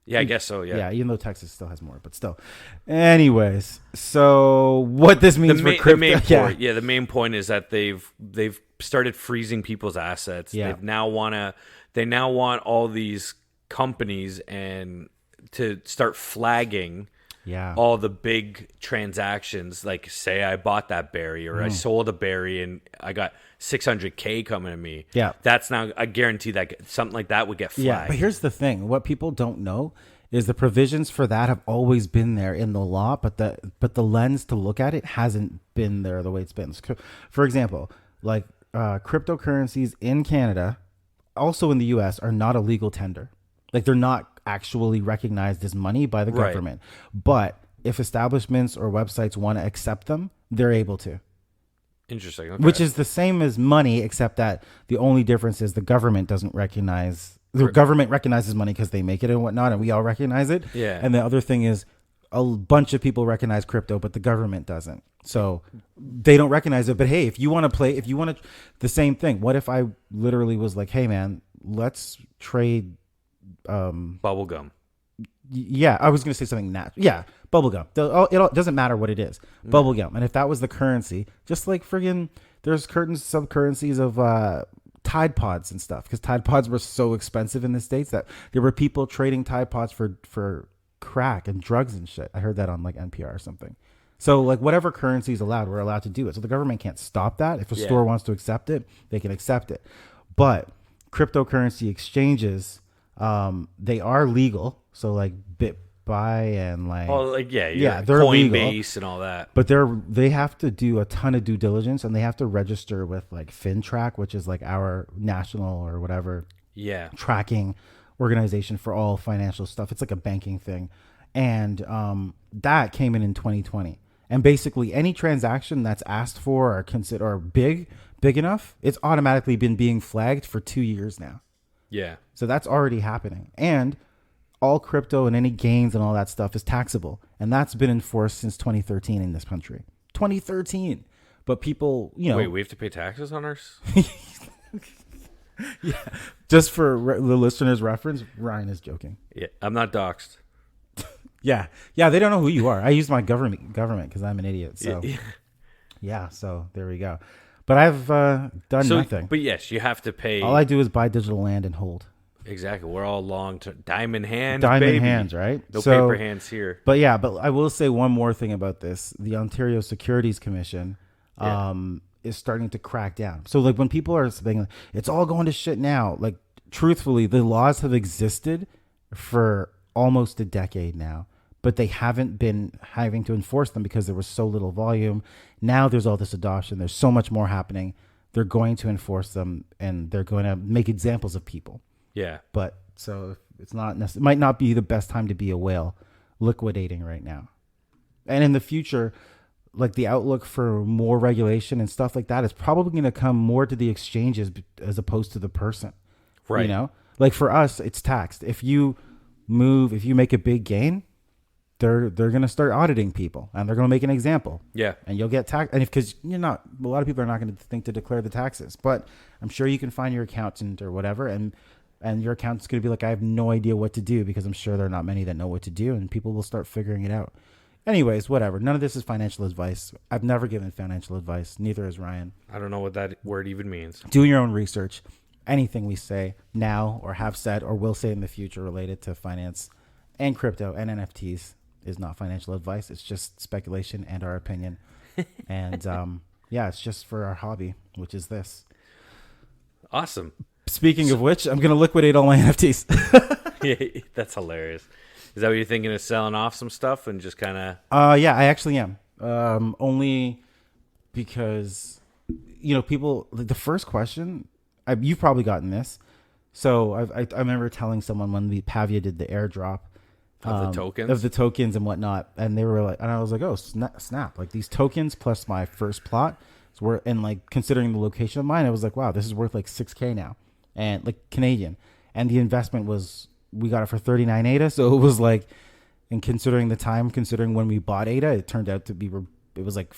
Yeah, I guess so. Yeah. Yeah, even though Texas still has more, but still. Anyways, so what this means for crypto? The main point is that they've started freezing people's assets. Yeah. They now want all these companies and to start flagging all the big transactions. Like, say I bought that berry or I sold a berry and I got $600K coming to me. Yeah. That's now, I guarantee that something like that would get flagged. Yeah, but here's the thing. What people don't know is the provisions for that have always been there in the law, but the lens to look at it hasn't been there the way it's been. For example, like cryptocurrencies in Canada, also in the US, are not a legal tender. Like, they're not actually recognized as money by the government. But if establishments or websites want to accept them, they're able to. Interesting. Okay. Which is the same as money, except that the only difference is the government doesn't recognize. The government recognizes money because they make it and whatnot, and we all recognize it. Yeah. And the other thing is, a bunch of people recognize crypto, but the government doesn't. So they don't recognize it. But hey, if you want to, the same thing. What if I literally was like, hey man, let's trade bubblegum. Yeah, I was going to say something natural. Yeah, bubblegum. It doesn't matter what it is. Bubblegum. And if that was the currency, just like friggin', there's some currencies of Tide Pods and stuff, because Tide Pods were so expensive in the States that there were people trading Tide Pods for crack and drugs and shit. I heard that on like NPR or something. So like whatever currency is allowed, we're allowed to do it. So the government can't stop that. If a store wants to accept it, they can accept it. But cryptocurrency exchanges, they are legal. So like BitBuy and like, they're Coinbase legal, and all that. but they have to do a ton of due diligence, and they have to register with like FinTrack, which is like our national or whatever tracking organization for all financial stuff. It's like a banking thing, and that came in 2020. And basically, any transaction that's asked for or consider big enough, it's automatically been being flagged for 2 years now. Yeah. So that's already happening. And all crypto and any gains and all that stuff is taxable. And that's been enforced since 2013 in this country. 2013. But people, Wait, we have to pay taxes on ours? Yeah. Just for the listener's reference, Ryan is joking. Yeah, I'm not doxxed. Yeah. Yeah, they don't know who you are. I use my government because I'm an idiot. So, yeah, so there we go. But I've done nothing. But yes, you have to pay. All I do is buy digital land and hold. Exactly. We're all long-term. Diamond hands, right? No paper hands here. But yeah, but I will say one more thing about this. The Ontario Securities Commission is starting to crack down. So like when people are saying it's all going to shit now, like truthfully, the laws have existed for almost a decade now, but they haven't been having to enforce them because there was so little volume. Now there's all this adoption. There's so much more happening. They're going to enforce them, and they're going to make examples of people. Yeah. But so it's not it might not be the best time to be a whale liquidating right now. And in the future, like the outlook for more regulation and stuff like that is probably going to come more to the exchanges as opposed to the person. Right. Like for us, it's taxed. If you make a big gain, they're going to start auditing people, and they're going to make an example. Yeah. And you'll get taxed. And because a lot of people are not going to think to declare the taxes, but I'm sure you can find your accountant or whatever, and your accountant's going to be like, I have no idea what to do, because I'm sure there are not many that know what to do, and people will start figuring it out. Anyways, whatever. None of this is financial advice. I've never given financial advice. Neither has Ryan. I don't know what that word even means. Do your own research. Anything we say now or have said or will say in the future related to finance and crypto and NFTs is not financial advice. It's just speculation and our opinion. And it's just for our hobby, which is this. Awesome. Speaking of which, I'm going to liquidate all my NFTs. Yeah, that's hilarious. Is that what you're thinking of, selling off some stuff and just kind of? Yeah, I actually am. Only because, people, the first question, you've probably gotten this. So I remember telling someone when Pavia did the airdrop of the tokens and whatnot, and they were like, and I was like, oh snap! Like these tokens plus my first plot, and like considering the location of mine, I was like, wow, this is worth like $6,000 now, and like Canadian, and the investment was, we got it for 39 ADA, so it was like, and considering when we bought ADA, it turned out to be, it was like,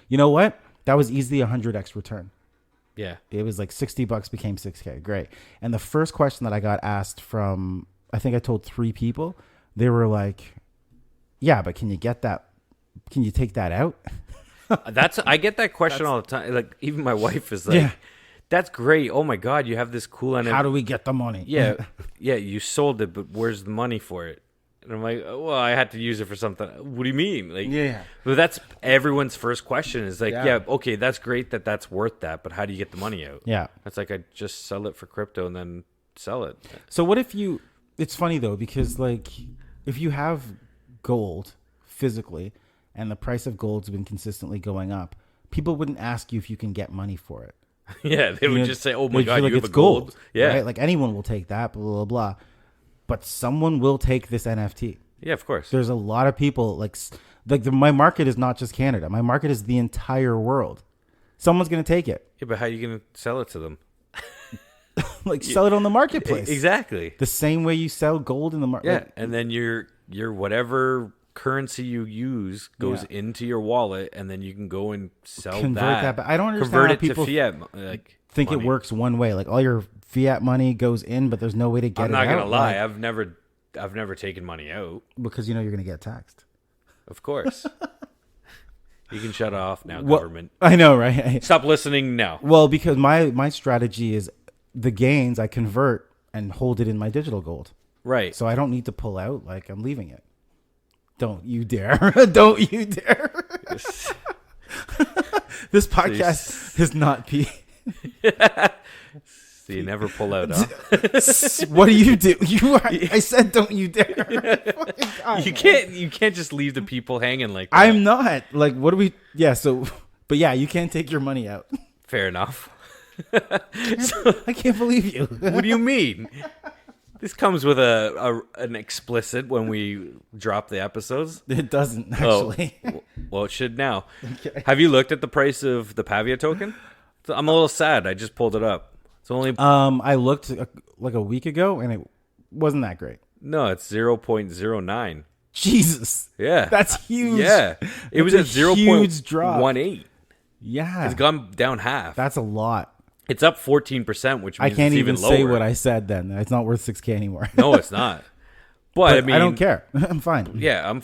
you know what? That was easily 100x return. Yeah. It was like $60 became $6,000. Great. And the first question that I got asked from I think I told 3 people. They were like, yeah, but can you get that? Can you take that out? I get that question all the time. Like, even my wife is like, Yeah. that's great. Oh my God, you have this cool NFT. How do we get the money? Yeah, you sold it, but where's the money for it? And I'm like, well, I had to use it for something. What do you mean? Like, Yeah. But that's everyone's first question is like, Yeah. yeah, okay, that's great that's worth that, but how do you get the money out? Yeah. It's like, I just sell it for crypto and then sell it. So what if you, it's funny though, because like if you have gold physically and the price of gold's been consistently going up, people wouldn't ask you if you can get money for it. Yeah, they would just say, oh my They'd God, feel you have it's a gold. Yeah. Right? Like anyone will take that, blah, blah, blah. But someone will take this NFT. Yeah, of course. There's a lot of people my market is not just Canada. My market is the entire world. Someone's going to take it. Yeah, but how are you going to sell it to them? Sell it on the marketplace. Exactly. The same way you sell gold in the market. Yeah, and then your whatever currency you use goes into your wallet, and then you can go and sell Convert that. But I don't understand Convert how it people to fiat. Like, think money. it works one way. Like all your fiat money goes in, but there's no way to get I'm it not out. gonna lie. Like, I've never taken money out. because you know you're going to get taxed. Of course. You can shut off now, government. I know, right? Stop listening now. Well, because my strategy is the gains I convert and hold it in my digital gold. Right. So I don't need to pull out. Like I'm leaving it. Don't you dare. Don't you dare. This podcast is not P. So you never pull out, huh? What do you do? I said don't you dare. God, You can't just leave the people hanging like that. I'm not. Like what do we but yeah, you can't take your money out. Fair enough. I can't believe you. What do you mean? This comes with an explicit when we drop the episodes. It doesn't actually. Oh, well, it should now. Okay. Have you looked at the price of the Pavia token? I'm a little sad. I just pulled it up. It's only I looked like a week ago and it wasn't that great. no, it's 0.09. Jesus. Yeah, That's huge. Yeah, it was at huge drop. 0.18. Yeah. It's gone down half. That's a lot. It's up 14%, which means I can't it's even lower. say what I said then. It's not worth 6K anymore. No, it's not. But I mean, I don't care. I'm fine. Yeah,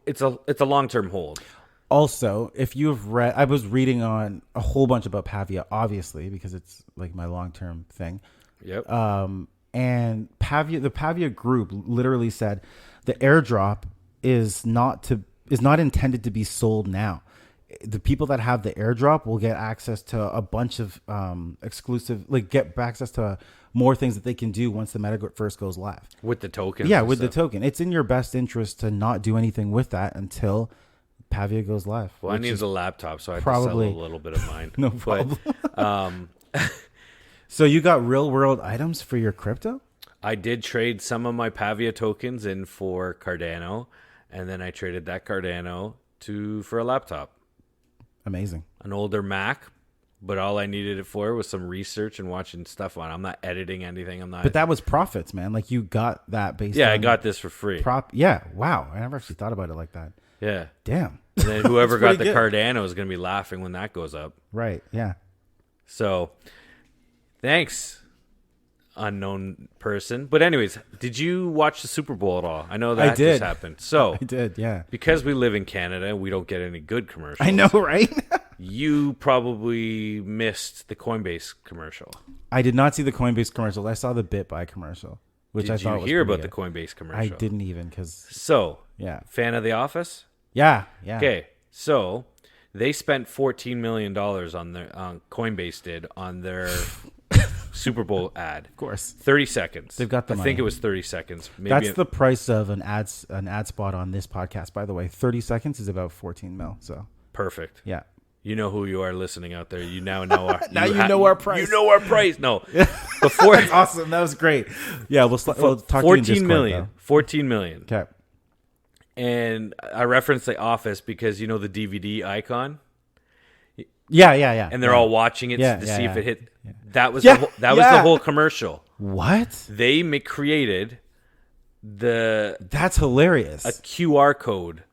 it's a long-term hold. Also, if you've read, I was reading on a whole bunch about Pavia, obviously, because it's like my long-term thing. Yep. And the Pavia group literally said the airdrop is not intended to be sold now. The people that have the airdrop will get access to a bunch of exclusive, like get access to more things that they can do once the metaverse goes live. With the token. Yeah, with the token. It's in your best interest to not do anything with that until Pavia goes live. Well, I needed a laptop, so I had probably to sell a little bit of mine. No problem. But, so you got real world items for your crypto? I did trade some of my Pavia tokens in for Cardano, and then I traded that Cardano for a laptop. Amazing. An older Mac, but all I needed it for was some research and watching stuff on it. I'm not editing anything. I'm not. But that was profits, man. Like you got that based on... Yeah, I got this for free. Yeah, wow. I never actually thought about it like that. Yeah. Damn. And then whoever got the good. Cardano is going to be laughing when that goes up. Right, yeah. So, thanks, unknown person. But anyways, did you watch the Super Bowl at all? I know that just happened. So I did, yeah. Because we live in Canada, we don't get any good commercials. I know, right? You probably missed the Coinbase commercial. I did not see the Coinbase commercial. I saw the BitBuy commercial, which I thought was Did you hear about good. the Coinbase commercial? I didn't even because... So, yeah. Fan of The Office? Yeah. Okay, so they spent $14 million on Coinbase did on their Super Bowl ad. Of course. 30 seconds. They've got the I money. think it was 30 seconds. Maybe That's the price of an ad spot on this podcast, by the way. 30 seconds is about 14 mil. So perfect. yeah. You know who you are listening out there. You now know our know our price. You know our price. No. Before That's awesome. That was great. Yeah, we'll talk to you in 14 Discord, million. though. 14 million. Okay. And I referenced The Office because you know the DVD icon? Yeah. And they're all watching it to see if yeah. it hit. That was Yeah, that was the whole commercial. What? They created That's hilarious. a QR code,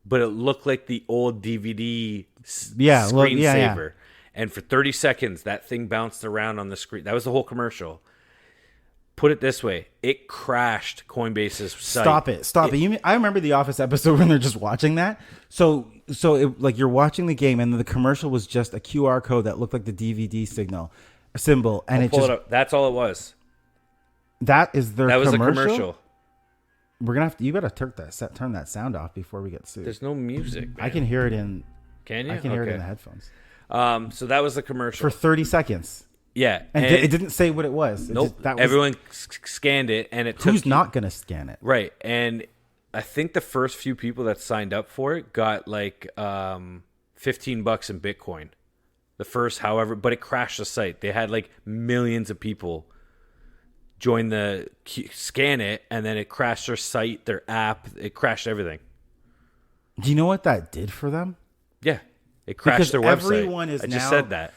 but it looked like the old DVD Yeah, well, screensaver. yeah. And for 30 seconds, that thing bounced around on the screen. That was the whole commercial. put it this way, it crashed Coinbase's site. Stop it. I remember the Office episode when they're just watching that. So like you're watching the game, and the commercial was just a QR code that looked like the DVD symbol, and I'll pull it up. That's all it was. That is their. That was commercial? a commercial. We're gonna have to. You better turn that sound off before we get sued. There's no music. Man. I can hear it in. Can you? I can hear it in the headphones. So that was the commercial for 30 seconds. Yeah, and it didn't say what it was. Nope. Everyone scanned it, and it. Who's not gonna scan it? Right, and I think the first few people that signed up for it got like $15 in Bitcoin. The first, however, but it crashed the site. They had like millions of people join scan it, and then it crashed their site, their app. It crashed everything. Do you know what that did for them? Yeah, it crashed their website. Everyone is I just said that.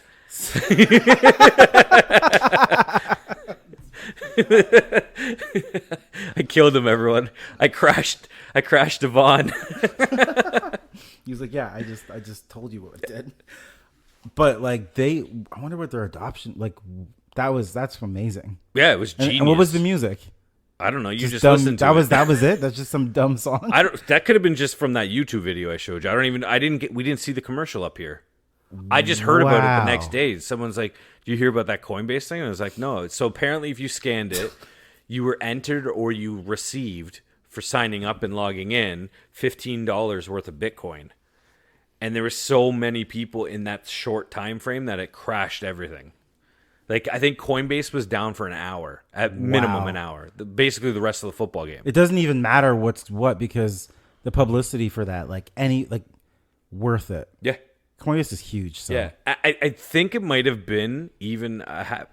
I killed him, everyone. I crashed Devon. He was like, yeah, I just told you what it did. But like I wonder what their adoption, like that's amazing. Yeah, it was genius. And what was the music? I don't know. You just dumb, listened to that it. That was it. That's just some dumb song. That could have been just from that YouTube video I showed you. We didn't see the commercial up here. I just heard about it the next day. Someone's like, "Do you hear about that Coinbase thing?" And I was like, "No." So apparently, if you scanned it, you were entered or you received for signing up and logging in $15 worth of Bitcoin. And there were so many people in that short time frame that it crashed everything. Like, I think Coinbase was down for an hour, at minimum an hour. Basically, the rest of the football game. It doesn't even matter what's what because the publicity for that, worth it. Yeah. Coinbase is huge. So. Yeah. I think it might have been even, I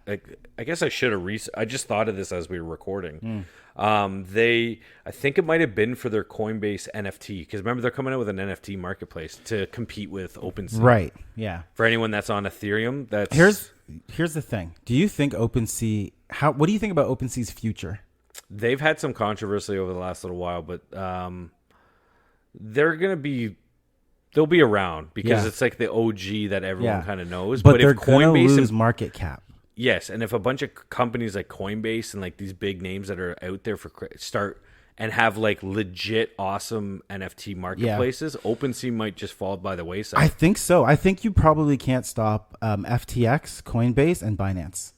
guess I should have, I just thought of this as we were recording. I think it might have been for their Coinbase NFT, because remember they're coming out with an NFT marketplace to compete with OpenSea. Right. Yeah. For anyone that's on Ethereum, that's here's the thing. Do you think OpenSea? What do you think about OpenSea's future? They've had some controversy over the last little while, but they'll be around because it's like the OG that everyone kind of knows. But they're going to lose market cap. Yes, and if a bunch of companies like Coinbase and like these big names that are out there start and have like legit awesome NFT marketplaces, OpenSea might just fall by the wayside. I think so. I think you probably can't stop FTX, Coinbase, and Binance.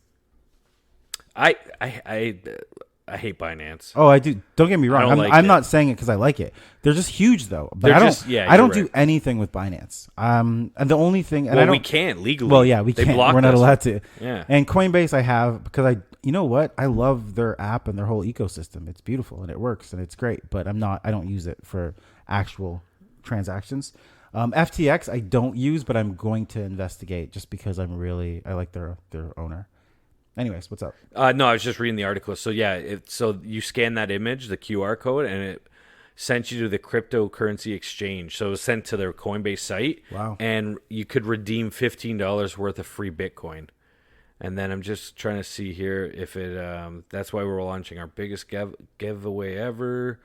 I hate Binance. Oh, I do. Don't get me wrong. I'm not saying it because I like it. They're just huge, though. But I don't do anything with Binance. And the only thing, we can't legally. Well, yeah, we can't. We're not allowed to. Yeah. And Coinbase, I have because you know what? I love their app and their whole ecosystem. It's beautiful and it works and it's great. But I don't use it for actual transactions. FTX, I don't use, but I'm going to investigate just because I like their owner. Anyways, what's up? No, I was just reading the article. So yeah, so you scan that image, the QR code, and it sent you to the cryptocurrency exchange. So it was sent to their Coinbase site. Wow. And you could redeem $15 worth of free Bitcoin. And then I'm just trying to see here if it. That's why we're launching our biggest giveaway ever.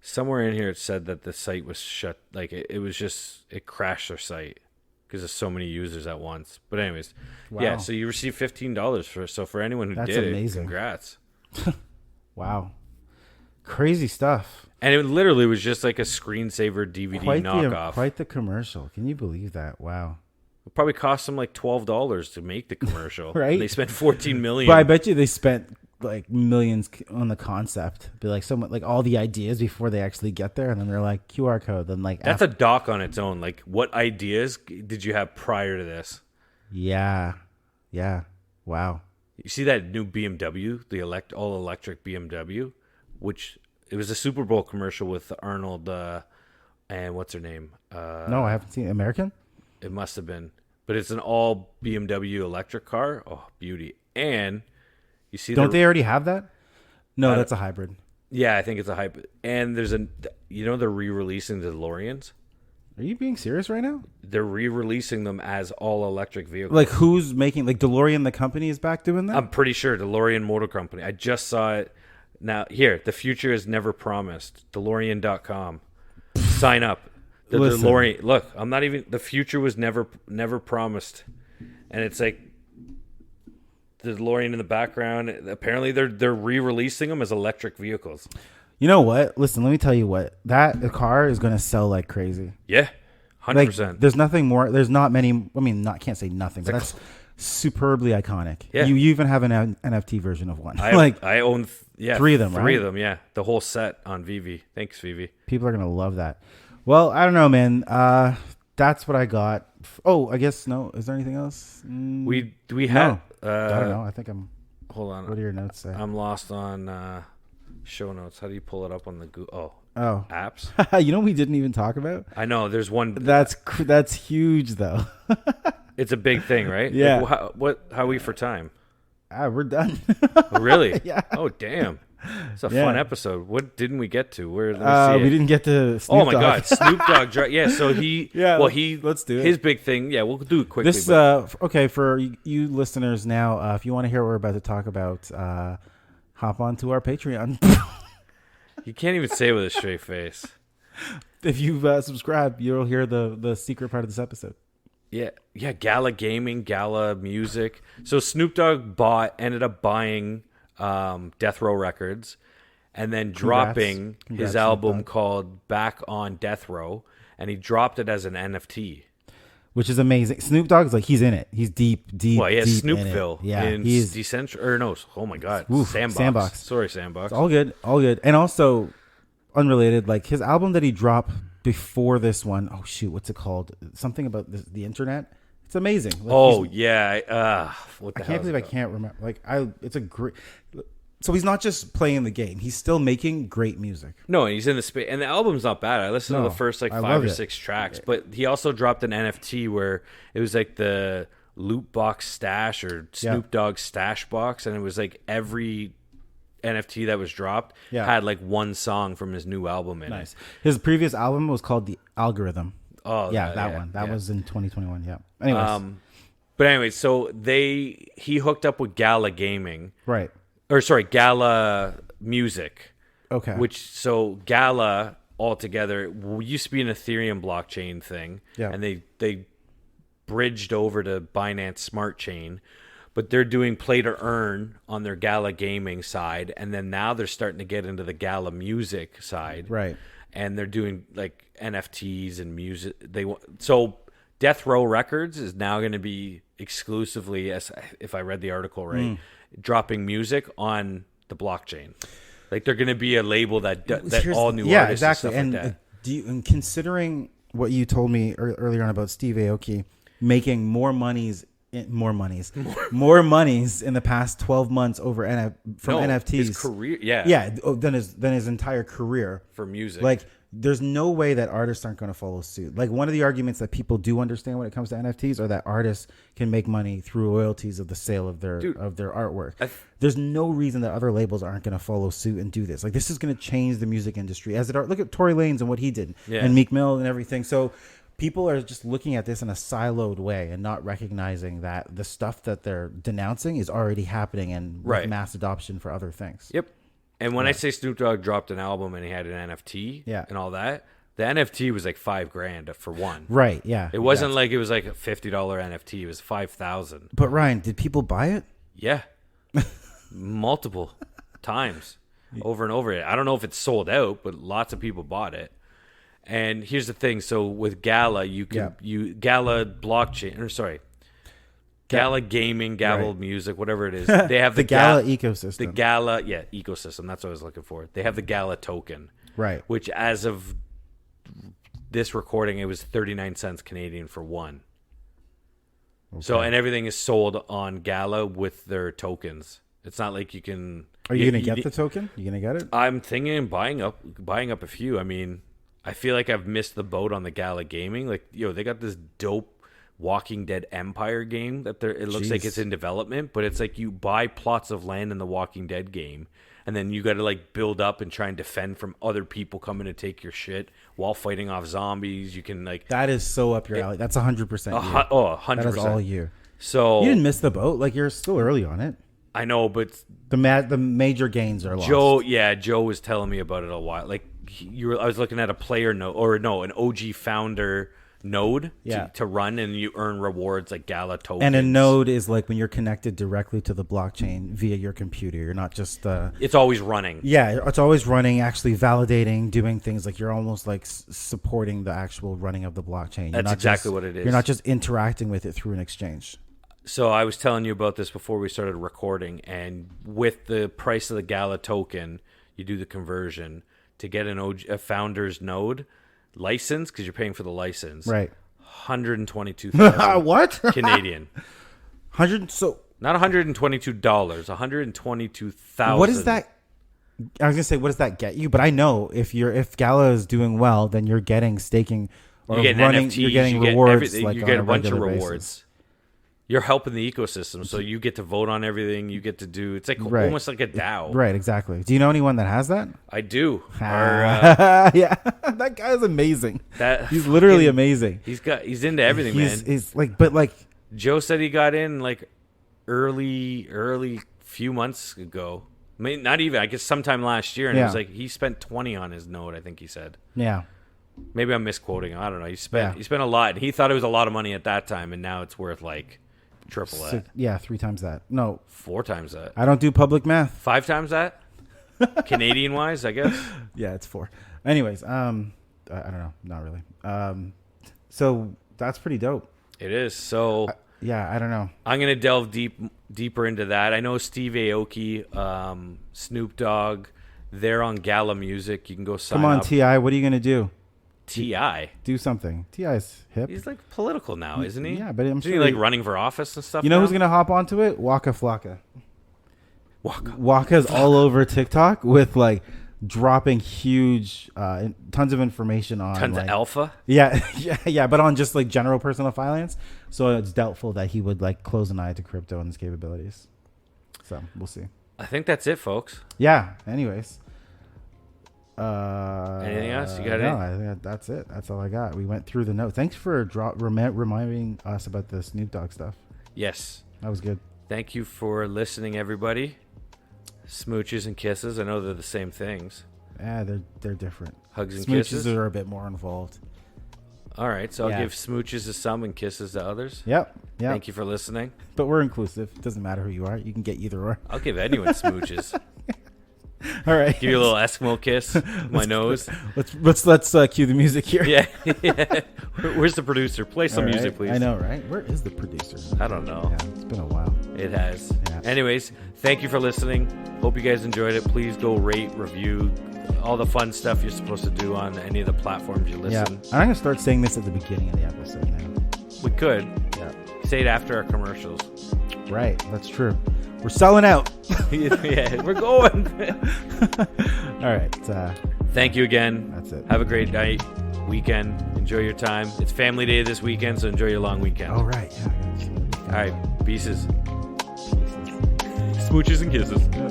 Somewhere in here it said that the site was shut. Like it crashed their site. Because there's so many users at once. But anyways, yeah. So you receive $15 for anyone who did amazing. It. Congrats! Wow, crazy stuff. And it literally was just like a screensaver DVD knockoff. Quite the commercial. Can you believe that? Wow. It probably cost them like $12 to make the commercial. Right? And they spent $14 million. But I bet you they spent like millions on the concept. Be like all the ideas before they actually get there, and then they're like QR code. Then like that's a doc on its own. Like, what ideas did you have prior to this? Yeah. Wow. You see that new BMW, the all electric BMW, which it was a Super Bowl commercial with Arnold and what's her name? No, I haven't seen it. American. It must have been, but it's an all BMW electric car. Oh, beauty! And you see, don't they already have that? No, that's a hybrid. Yeah, I think it's a hybrid. And there's they're re-releasing the DeLoreans. Are you being serious right now? They're re-releasing them as all electric vehicles. Like who's making DeLorean? The company is back doing that. I'm pretty sure DeLorean Motor Company. I just saw it. Now here, the future is never promised. DeLorean.com. Sign up. The DeLorean. Look, I'm not even. The future was never promised, and it's like the DeLorean in the background. Apparently, they're re-releasing them as electric vehicles. You know what? Listen, let me tell you what. The car is going to sell like crazy. Yeah, 100%. Like, there's nothing more. There's not many. I mean, can't say nothing, but that's superbly iconic. Yeah. You even have an NFT version of one. I own 3 of them, right? 3 of them, yeah. The whole set on Vivi. Thanks, Vivi. People are going to love that. Well, I don't know, man. That's what I got. Oh, I guess no. Is there anything else? We had. No. I don't know. I think I'm. Hold on. What do your notes say? I'm lost on show notes. How do you pull it up on the Google? Oh, apps. You know we didn't even talk about. I know. There's one. That's huge though. It's a big thing, right? Yeah. Like, how are we for time? We're done. Oh, really? Yeah. Oh, damn. It's a fun episode. What didn't we get to? We didn't get to Snoop Dogg. Oh my God, Snoop Dogg. Yeah, so he. Yeah. Well, let's do it. His big thing. Yeah, we'll do it quickly. This okay for you listeners now. If you want to hear what we're about to talk about, hop on to our Patreon. You can't even say it with a straight face. If you subscribe, you'll hear the secret part of this episode. Yeah, Gala Gaming, Gala Music. So Snoop Dogg ended up buying Death Row Records, and then dropping his album called Back on Death Row, and he dropped it as an NFT, which is amazing. Snoop Dogg's like, he's in it. He's deep. Well, yeah, deep Snoopville. Yeah, he's Decentral. Or no, oh my God, Sandbox. Sorry, Sandbox. It's all good. And also, unrelated, like his album that he dropped before this one. Oh shoot, what's it called? Something about the internet. It's amazing. Like, yeah. What the hell? I can't believe I can't remember. Like it's a great. So he's not just playing the game; he's still making great music. No, he's in the space, and the album's not bad. I listened to the first 5 or 6 tracks, but he also dropped an NFT where it was like the loot box stash or Snoop Dogg stash box, and it was like every NFT that was dropped had like one song from his new album in it. His previous album was called The Algorithm. Oh, that one. That was in 2021. Yeah. Anyways. But anyway, so he hooked up with Gala Gaming. Right. Or sorry, Gala Music. Okay. So Gala altogether used to be an Ethereum blockchain thing. Yeah. And they bridged over to Binance Smart Chain. But they're doing play to earn on their Gala Gaming side, and then now they're starting to get into the Gala Music side, right? And they're doing like NFTs and music. So Death Row Records is now going to be exclusively, if I read the article right, dropping music on the blockchain. Like they're going to be a label that all new artists, exactly. And stuff like that. And considering what you told me earlier on about Steve Aoki making more monies in the past 12 months over NFTs. His career, than his entire career for music. Like, there's no way that artists aren't going to follow suit. Like, one of the arguments that people do understand when it comes to NFTs are that artists can make money through royalties of the sale of their artwork. There's no reason that other labels aren't going to follow suit and do this. Like, this is going to change the music industry as it are. Look at Tory Lanez and what he did, and Meek Mill and everything. So people are just looking at this in a siloed way and not recognizing that the stuff that they're denouncing is already happening and with mass adoption for other things. Yep. And when I say Snoop Dogg dropped an album and he had an NFT and all that, the NFT was like $5,000 for one. Right. Yeah. It wasn't like it was like a $50 NFT. It was $5,000. But Ryan, did people buy it? Yeah. Multiple times over and over. I don't know if it's sold out, but lots of people bought it. And here's the thing. So with Gala, Gala blockchain, or sorry, Gala Gaming, Gala Music, whatever it is. They have the Gala ecosystem. The Gala, ecosystem. That's what I was looking for. They have the Gala token. Right. Which as of this recording, it was 39 cents Canadian for one. Okay. So, and everything is sold on Gala with their tokens. It's not like you can... Are you going to get the token? You going to get it? I'm thinking of buying up a few. I mean, I feel like I've missed the boat on the Gala Gaming. Like, they got this dope Walking Dead Empire game that it looks like it's in development, but it's like you buy plots of land in the Walking Dead game, and then you got to like build up and try and defend from other people coming to take your shit while fighting off zombies. You can like... That is so up your alley. That's 100%. 100%. That is all you. So you didn't miss the boat. Like, you're still early on it. I know, but the major gains are lost. Joe was telling me about it a while. Like I was looking at a player note, or no, an OG founder node Yeah. to run, and you earn rewards like Gala tokens. And a node is like when you're connected directly to the blockchain via your computer. You're not just it's always running. yeah, it's always running, actually validating, doing things like you're almost like supporting the actual running of the blockchain. That's exactly what it is. You're not just interacting with it through an exchange. So I was telling you about this before we started recording, and with the price of the Gala token, you do the conversion to get a founder's node license, because you're paying for the license. Right. 122,000 What? Canadian. 100 so Not $122, 122,000. what is that? I was gonna say, what does that get you? But I know if Gala is doing well, then you're getting staking or You get running. NFTs, you're getting you get rewards. everything, Like you on get a bunch of regular rewards. basis. You're helping the ecosystem, so you get to vote on everything. You get to do. It's like Right. almost like a DAO. Right, exactly. Do you know anyone that has that? I do. Yeah, that guy's amazing. He's literally amazing. He's into everything, man. He's like, but like, Joe said he got in like early few months ago. I mean, not even. I guess sometime last year, and it was like he spent 20 on his node. I think he said. yeah, Maybe I'm misquoting him. I don't know. He spent a lot. And he thought it was a lot of money at that time, and now it's worth like triple that. yeah, 3 times that. No, 4 times that. I don't do public math. 5 times that. Canadian wise, I guess. Yeah, it's 4. Anyways, I don't know, not really. So that's pretty dope. It is. So Yeah, I don't know. I'm gonna delve deeper into that. I know Steve Aoki, Snoop Dogg, they're on Gala Music. You can go sign Come on, up. Ti, what are you gonna do? T.I. Do something. Ti's hip. He's like political now, isn't he? Yeah, but I'm Isn't sure he like running for office and stuff. You know now? who's gonna hop onto it? Waka Flocka. Waka. Waka's all over TikTok with like dropping huge, tons of information on Tons like, of alpha. Yeah, yeah, but on just like general personal finance. So it's doubtful that he would like close an eye to crypto and its capabilities. So we'll see. I think that's it, folks. Yeah. Anyways. Anything else? You got no, it? I think that's it. That's all I got. We went through the note. Thanks for reminding us about the Snoop Dogg stuff. Yes. That was good. Thank you for listening, everybody. Smooches and kisses. I know they're the same things. Yeah, they're different. Hugs and Smooches kisses. are a bit more involved. All right, so Yeah. I'll give smooches to some and kisses to others. Yep. Thank you for listening. But we're inclusive. It doesn't matter who you are. You can get either or. I'll give anyone smooches. All right. Give you a little Eskimo kiss. My nose. Let's cue the music here. Yeah. Where's the producer? Play some All right. music, please. I know, right? Where is the producer? I don't know. Yeah, it's been a while. It has. Yeah. Anyways, thank you for listening. Hope you guys enjoyed it. Please go rate, review, all the fun stuff you're supposed to do on any of the platforms you Yeah. listen. I'm gonna start saying this at the beginning of the episode now. We could. Yeah. Say it after our commercials. Right. That's true. We're selling out. Yeah, we're going. All right. Thank you again. That's it. Have a great night, weekend. Enjoy your time. It's family day this weekend, so enjoy your long weekend. All right. Yeah. All right. Pieces. Smooches and kisses. Yeah.